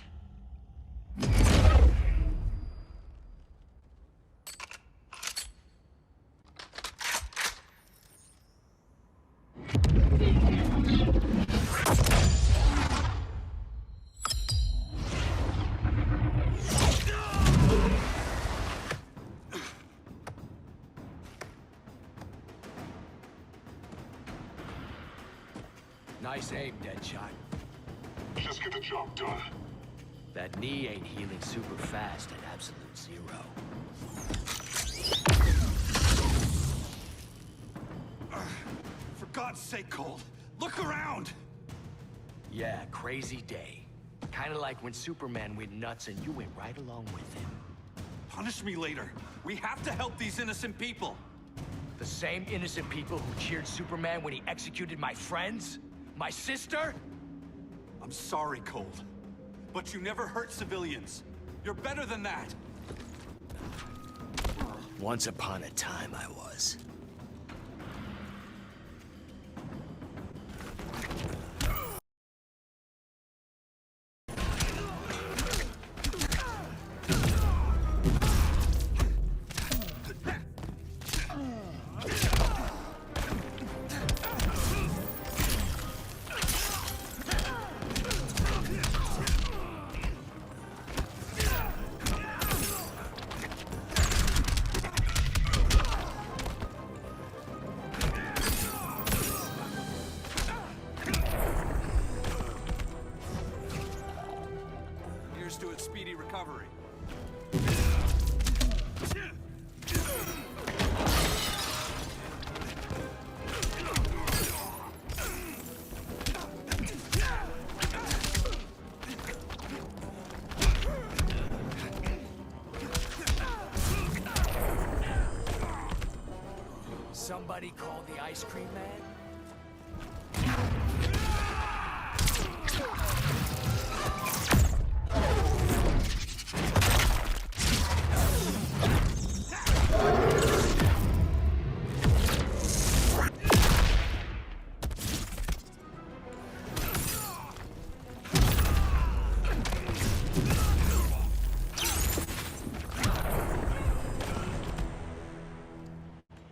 Nice aim, Deadshot. Just get the job done. That knee ain't healing super fast at absolute zero. For God's sake, Cole, look around! Yeah, crazy day. Kinda like when Superman went nuts and you went right along with him. Punish me later. We have to help these innocent people. The same innocent people who cheered Superman when he executed my friends? My sister? I'm sorry, Cole, but you never hurt civilians. You're better than that. Once upon a time, I was. Here's to its speedy recovery. Somebody call the ice cream man?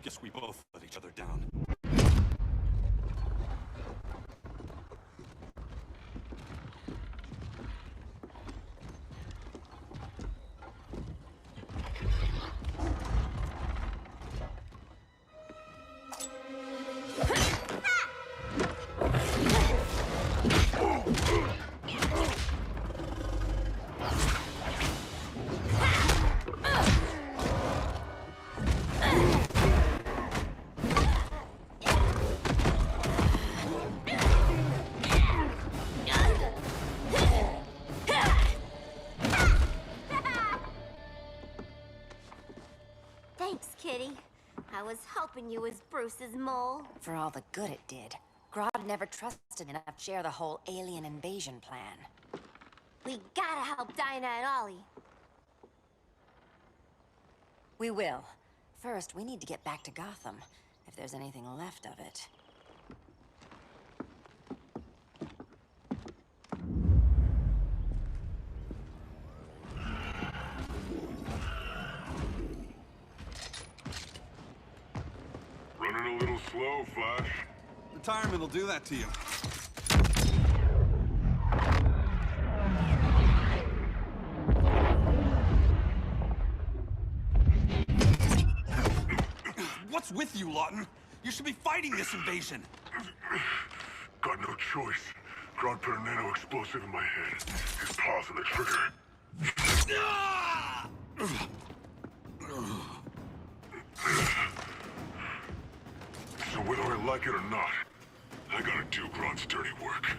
Guess we both let each other down. Thanks, Kitty. I was hoping you was Bruce's mole. For all the good it did. Grodd never trusted enough to share the whole alien invasion plan. We gotta help Dinah and Ollie. We will. First, we need to get back to Gotham, if there's anything left of it. Hello, Flash. Retirement will do that to you. What's with you, Lawton? You should be fighting this invasion. Got no choice. Grodd put a nano explosive in my head. His paws on the trigger. So whether I like it or not, I gotta do Grodd's dirty work.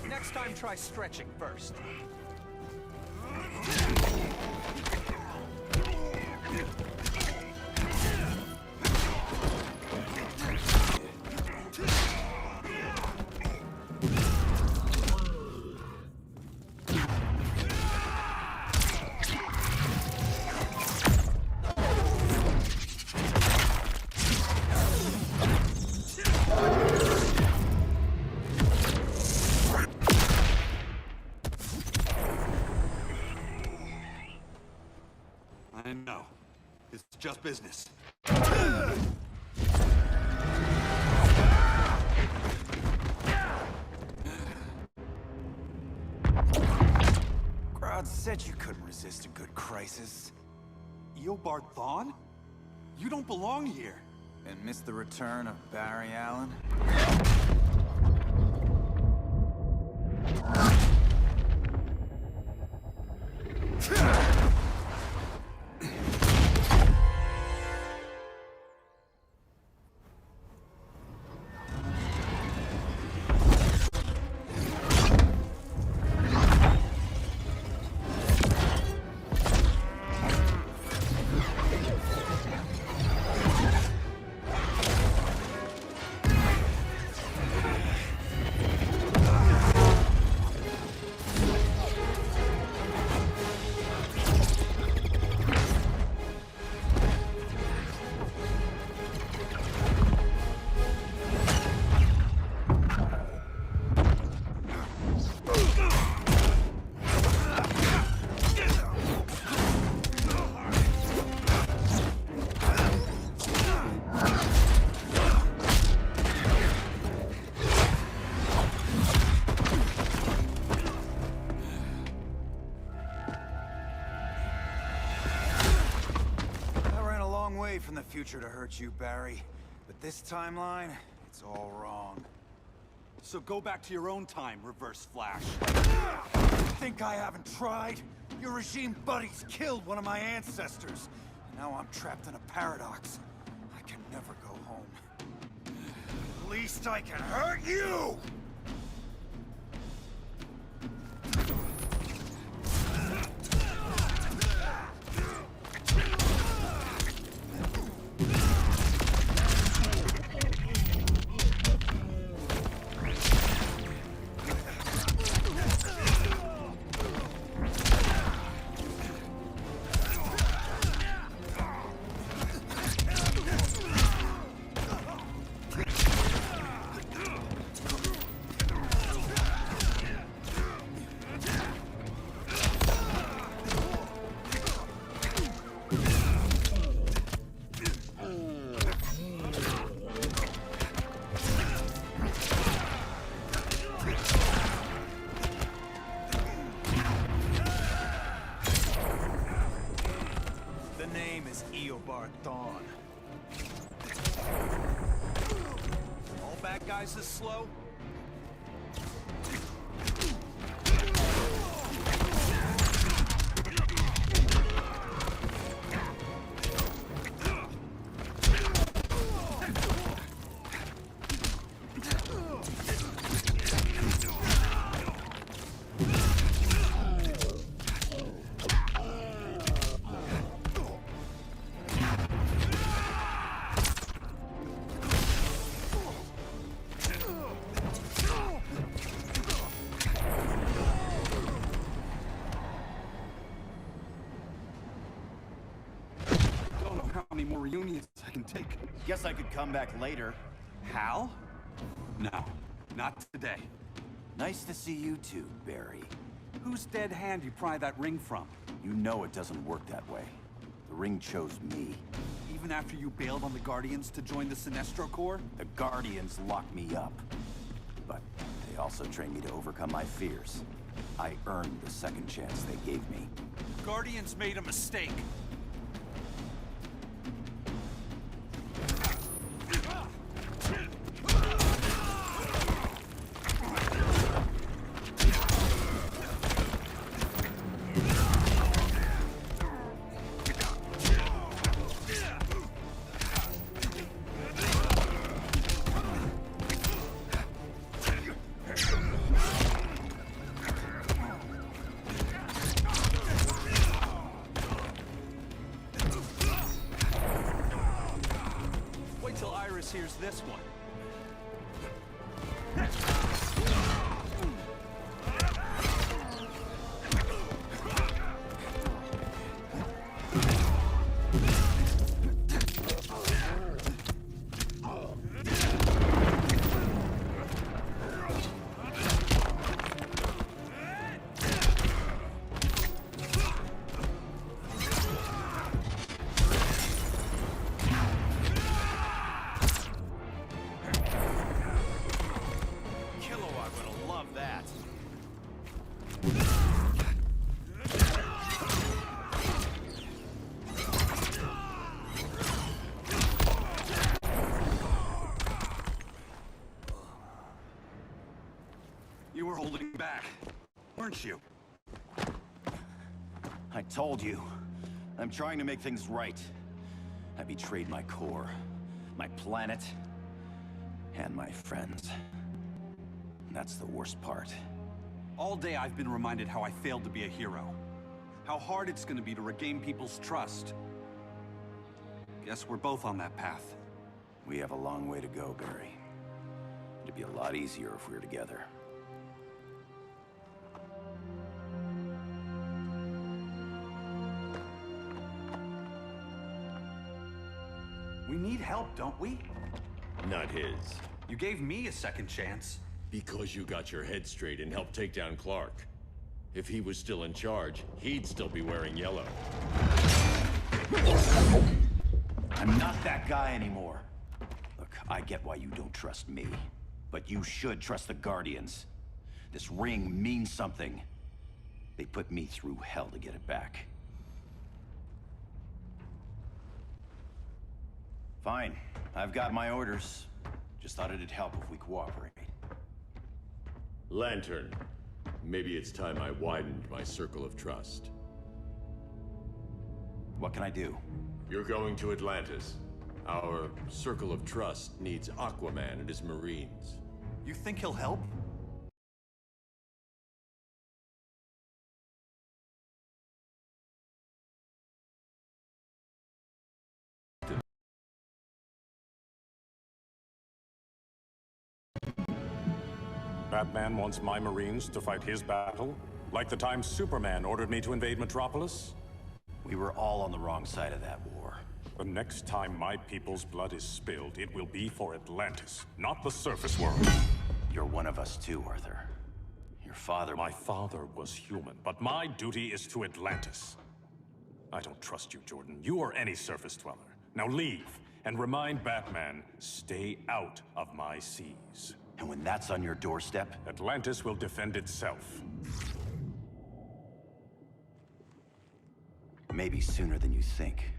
Next time, try stretching first. I know. It's just business. Grodd said you couldn't resist a good crisis. Eobard Thawne? You don't belong here. And miss the return of Barry Allen? From the future to hurt you, Barry. But this timeline, it's all wrong. So go back to your own time, Reverse Flash. Think I haven't tried? Your regime buddies killed one of my ancestors. Now I'm trapped in a paradox. I can never go home. At least I can hurt you! Thawne. All bad guys this slow? take... Guess I could come back later. Hal? No, not today. Nice to see you too, Barry. Whose dead hand you pry that ring from? You know it doesn't work that way. The ring chose me. Even after you bailed on the Guardians to join the Sinestro Corps? The Guardians locked me up. But they also trained me to overcome my fears. I earned the second chance they gave me. Guardians made a mistake. Here's this one. You were holding back, weren't you? I told you. I'm trying to make things right. I betrayed my core, my planet, and my friends. That's the worst part. All day I've been reminded how I failed to be a hero. How hard it's gonna be to regain people's trust. Guess we're both on that path. We have a long way to go, Barry. It'd be a lot easier if we were together. We need help, don't we? Not his. You gave me a second chance. Because you got your head straight and helped take down Clark. If he was still in charge, he'd still be wearing yellow. I'm not that guy anymore. Look, I get why you don't trust me. But you should trust the Guardians. This ring means something. They put me through hell to get it back. Fine. I've got my orders. Just thought it'd help if we cooperate. Lantern. Maybe it's time I widened my circle of trust. What can I do? You're going to Atlantis. Our circle of trust needs Aquaman and his Marines. You think he'll help? Batman wants my Marines to fight his battle? Like the time Superman ordered me to invade Metropolis? We were all on the wrong side of that war. The next time my people's blood is spilled, it will be for Atlantis, not the surface world. You're one of us too, Arthur. Your father... My father was human, but my duty is to Atlantis. I don't trust you, Jordan. You or any surface dweller. Now leave, and remind Batman, stay out of my seas. And when that's on your doorstep... Atlantis will defend itself. Maybe sooner than you think.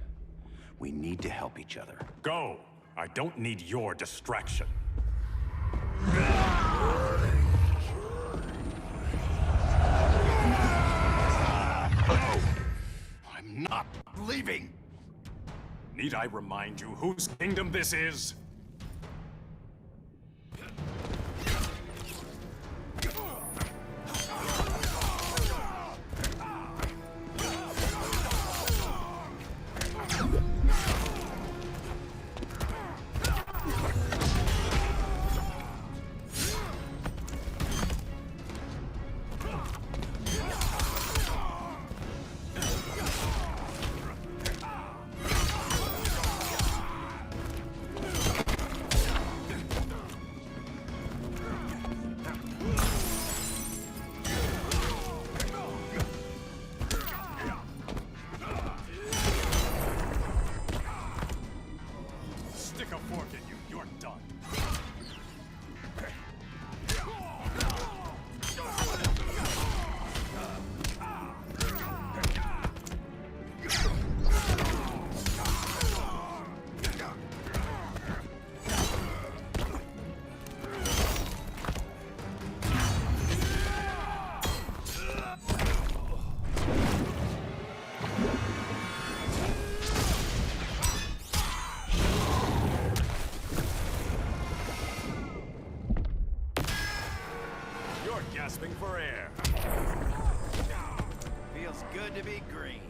We need to help each other. Go! I don't need your distraction. I'm not leaving! Need I remind you whose kingdom this is? gasping for air. Feels good to be green.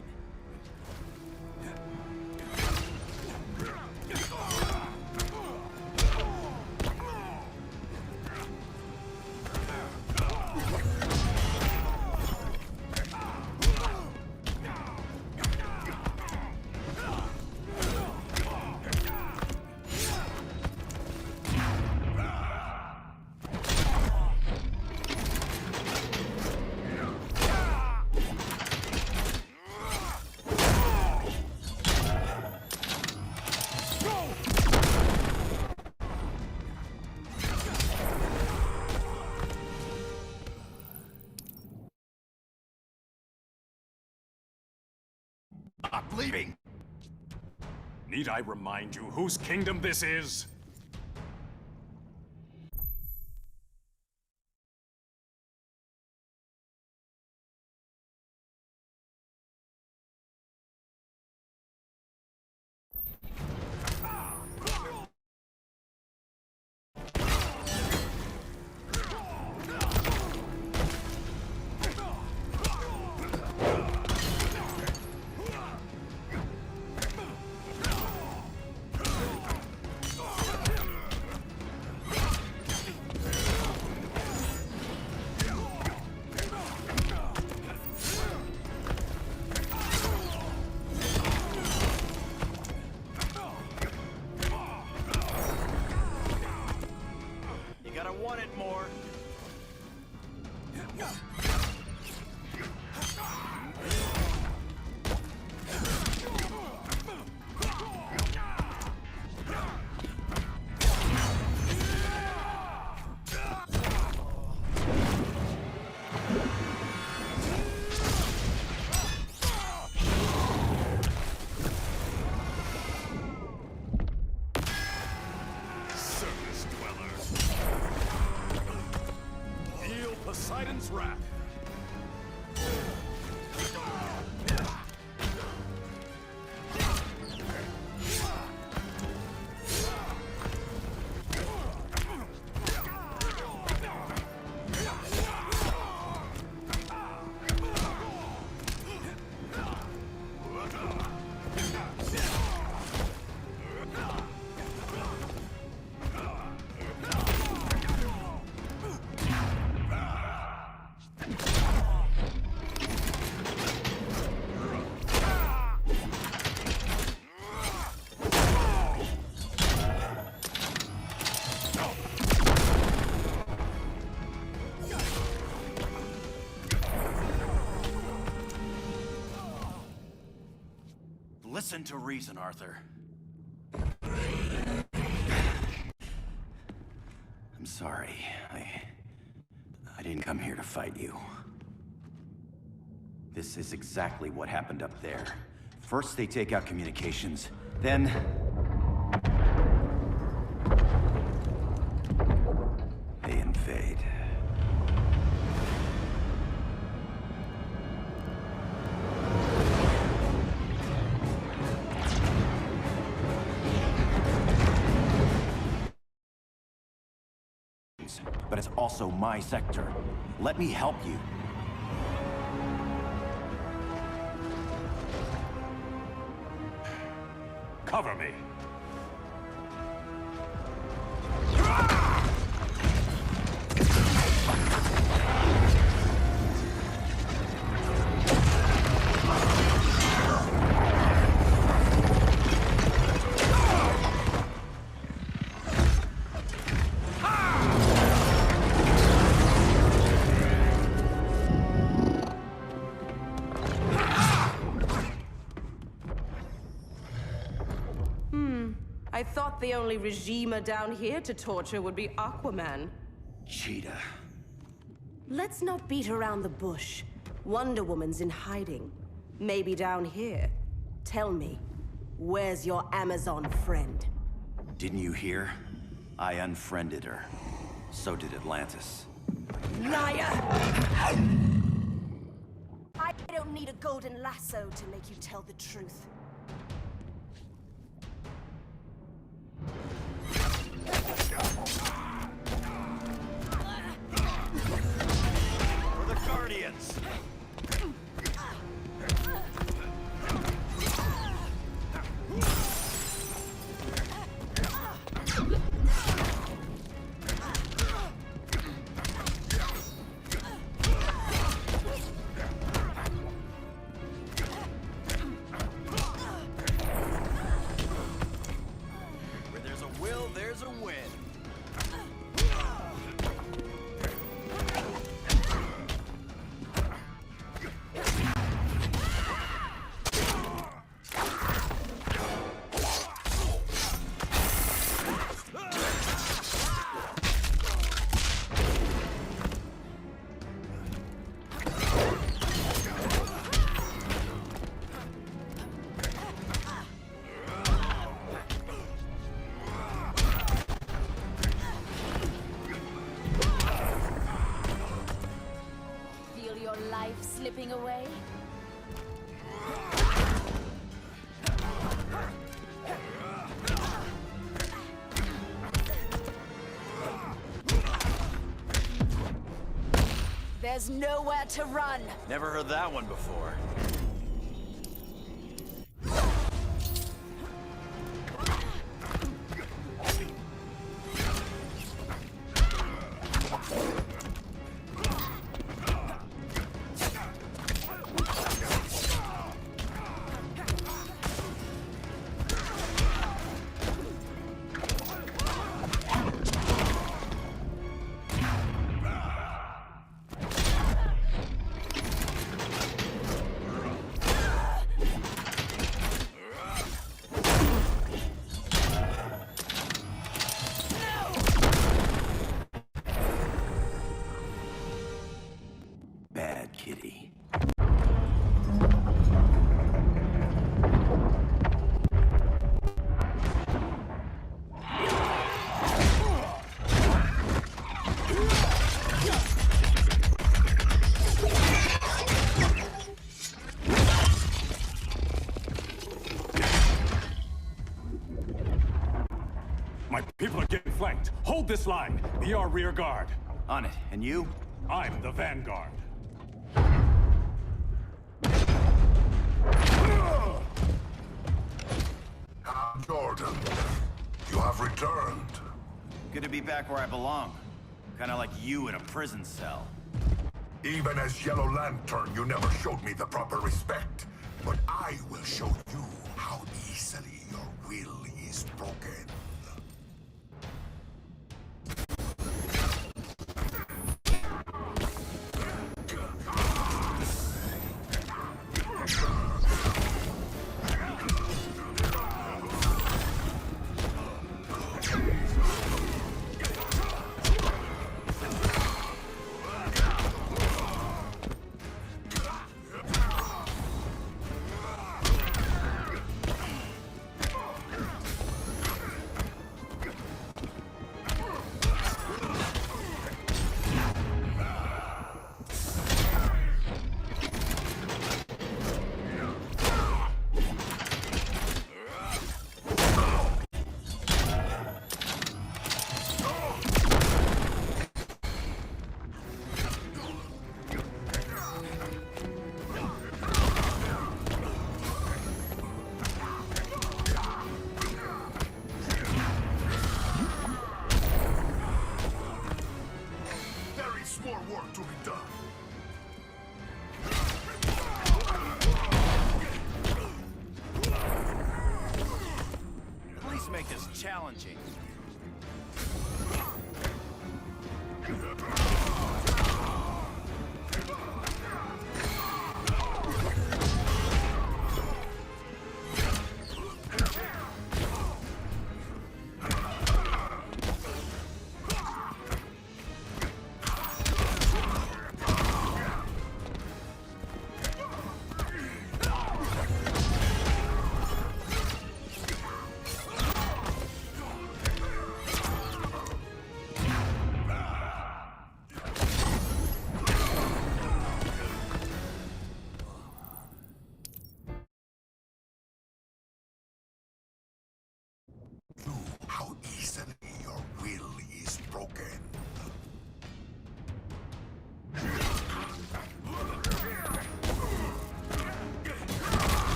I'm leaving! Need I remind you whose kingdom this is? You gotta want it more. Surface dwellers. Feel Poseidon's wrath. Listen to reason, Arthur. I'm sorry. I didn't come here to fight you. This is exactly what happened up there. First they take out communications, then... they invade. But it's also my sector. Let me help you. Cover me. I thought the only regimer down here to torture would be Aquaman. Cheetah. Let's not beat around the bush. Wonder Woman's in hiding. Maybe down here. Tell me, where's your Amazon friend? Didn't you hear? I unfriended her. So did Atlantis. Liar! I don't need a golden lasso to make you tell the truth. Guardians! Where there's a will, there's a win. Feel your life slipping away? There's nowhere to run. Never heard that one before. Bad kitty. My people are getting flanked. Hold this line. Be our rear guard. On it. And you? I'm the vanguard. Jordan, you have returned. Good to be back where I belong. Kinda like you in a prison cell. Even as Yellow Lantern, you never showed me the proper respect. But I will show you how easily your will is broken. challenging.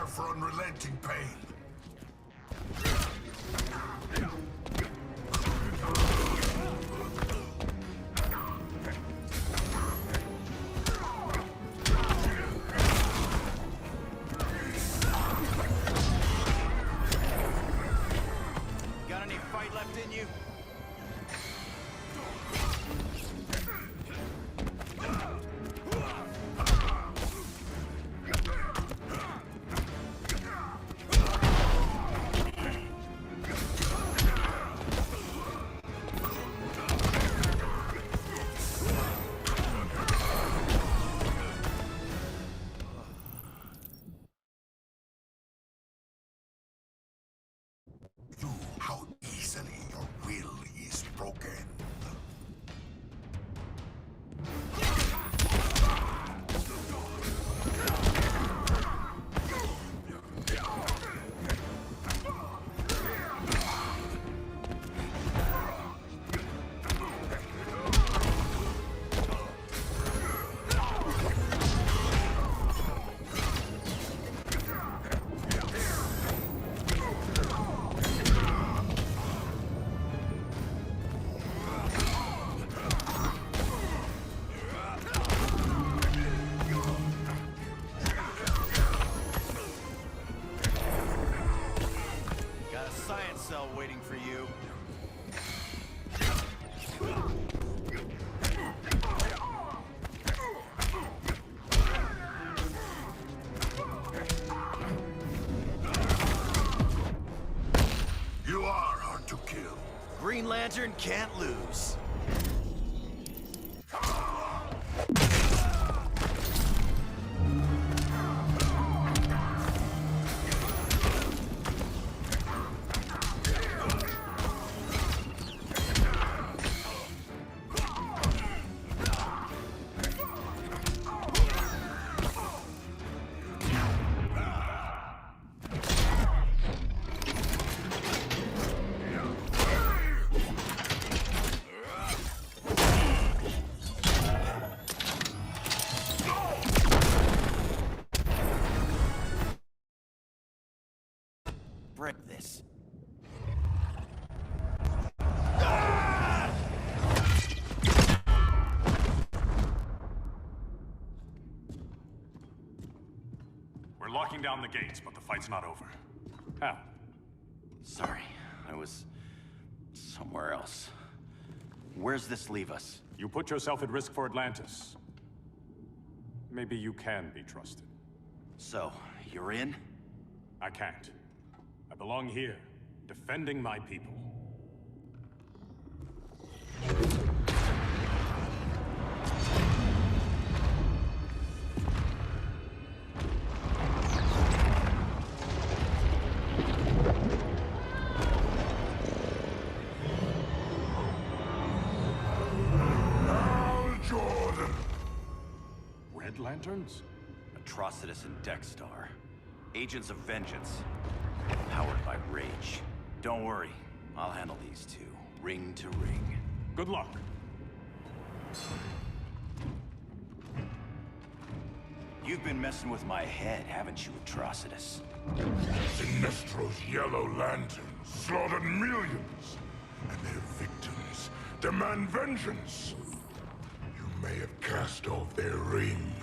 for unrelenting pain. Got any fight left in you? How easily your will is broken. Got a science cell waiting for you. You are hard to kill. Green Lantern can't lose. Break this. We're locking down the gates, but the fight's not over. How? Sorry, I was somewhere else. Where's this leave us? You put yourself at risk for Atlantis. Maybe you can be trusted. So, you're in? I can't. I belong here, defending my people. Jordan! Red Lanterns? Atrocitus and Dexstar. Agents of Vengeance. Powered by rage. Don't worry, I'll handle these two, ring to ring. Good luck. You've been messing with my head, haven't you, Atrocitus? Sinestro's Yellow Lanterns slaughtered millions, and their victims demand vengeance. You may have cast off their ring,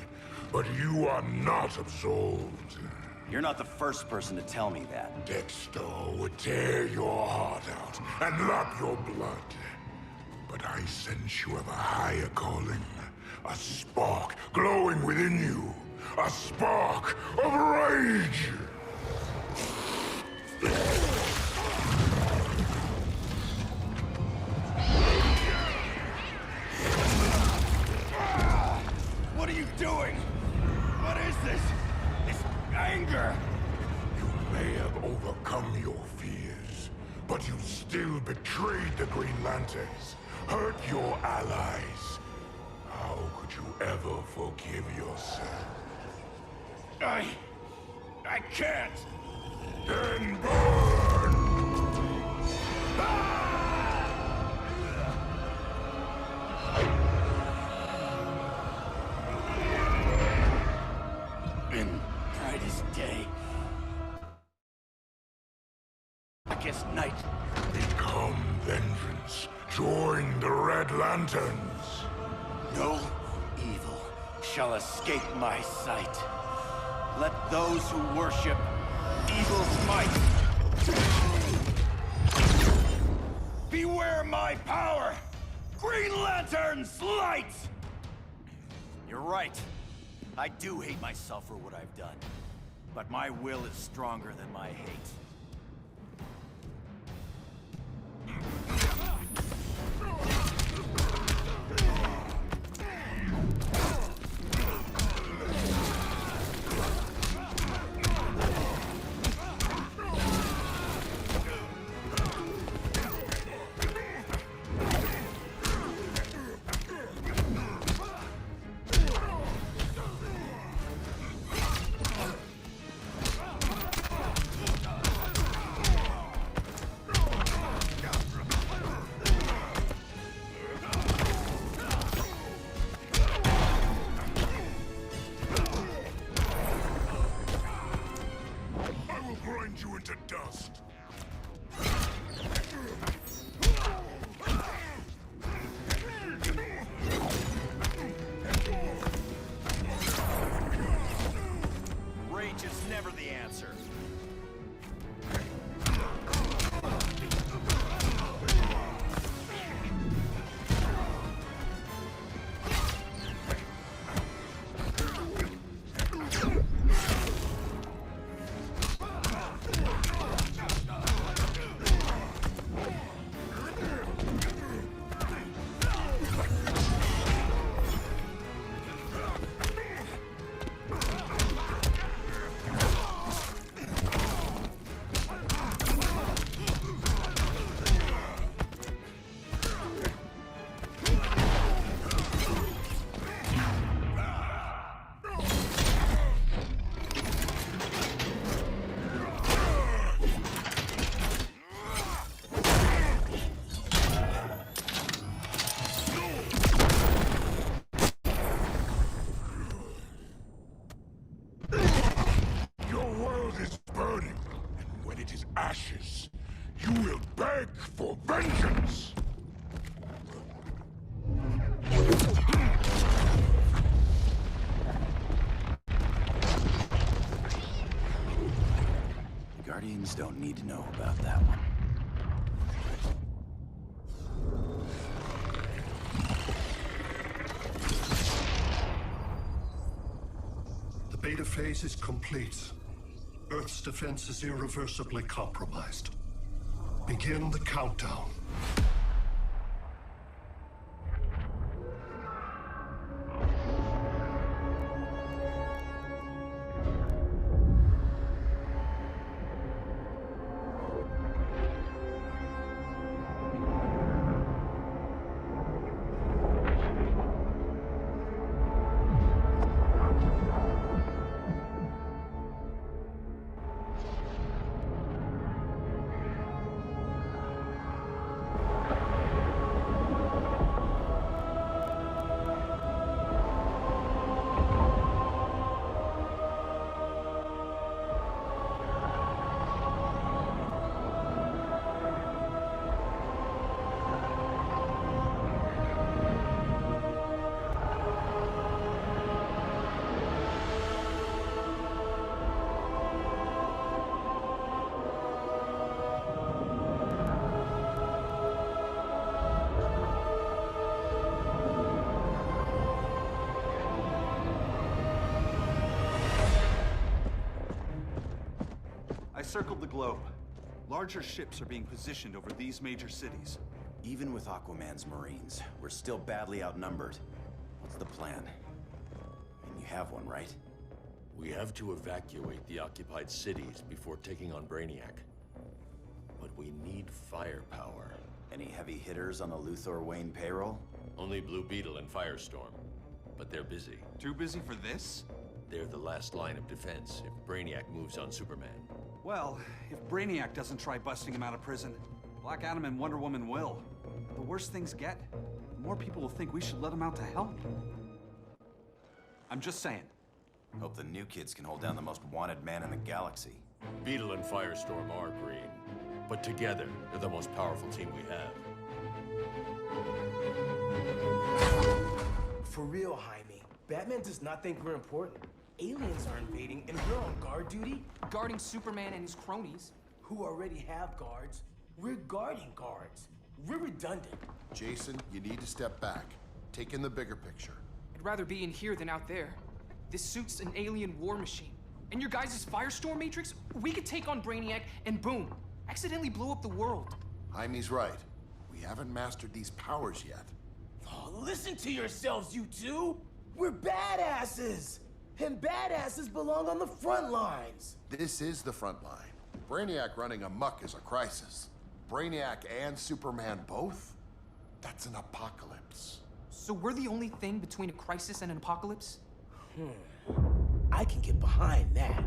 but you are not absolved. You're not the first person to tell me that. Dexter would tear your heart out and lap your blood. But I sense you have a higher calling. A spark glowing within you. A spark of rage! What are you doing? What is this? This anger! You may have overcome your fears, but you still betrayed the Green Lanterns, hurt your allies. How could you ever forgive yourself? I can't! Then burn! In brightest day, night. Become vengeance. Join the Red Lanterns. No evil shall escape my sight. Let those who worship evil's might beware my power! Green Lantern's light! You're right. I do hate myself for what I've done. But my will is stronger than my hate. Grind you into dust. Rage is never the answer. Ashes, you will beg for vengeance! The Guardians don't need to know about that one. The beta phase is complete. Earth's defense is irreversibly compromised. Begin the countdown. I circled the globe. Larger ships are being positioned over these major cities. Even with Aquaman's Marines, we're still badly outnumbered. What's the plan? And you have one, right? We have to evacuate the occupied cities before taking on Brainiac. But we need firepower. Any heavy hitters on the Luthor Wayne payroll? Only Blue Beetle and Firestorm. But they're busy. Too busy for this? They're the last line of defense if Brainiac moves on Superman. Well, if Brainiac doesn't try busting him out of prison, Black Adam and Wonder Woman will. The worse things get, the more people will think we should let him out to help. I'm just saying. Hope the new kids can hold down the most wanted man in the galaxy. Beetle and Firestorm are green. But together, they're the most powerful team we have. For real, Jaime. Batman does not think we're important. Aliens are invading, and we're on guard duty? Guarding Superman and his cronies. Who already have guards. We're guarding guards. We're redundant. Jason, you need to step back. Take in the bigger picture. I'd rather be in here than out there. This suit's an alien war machine. And your guys' Firestorm Matrix, we could take on Brainiac and boom, accidentally blow up the world. Jaime's right. We haven't mastered these powers yet. Oh, listen to yourselves, you two! We're badasses! And badasses belong on the front lines! This is the front line. Brainiac running amok is a crisis. Brainiac and Superman both? That's an apocalypse. So we're the only thing between a crisis and an apocalypse? I can get behind that.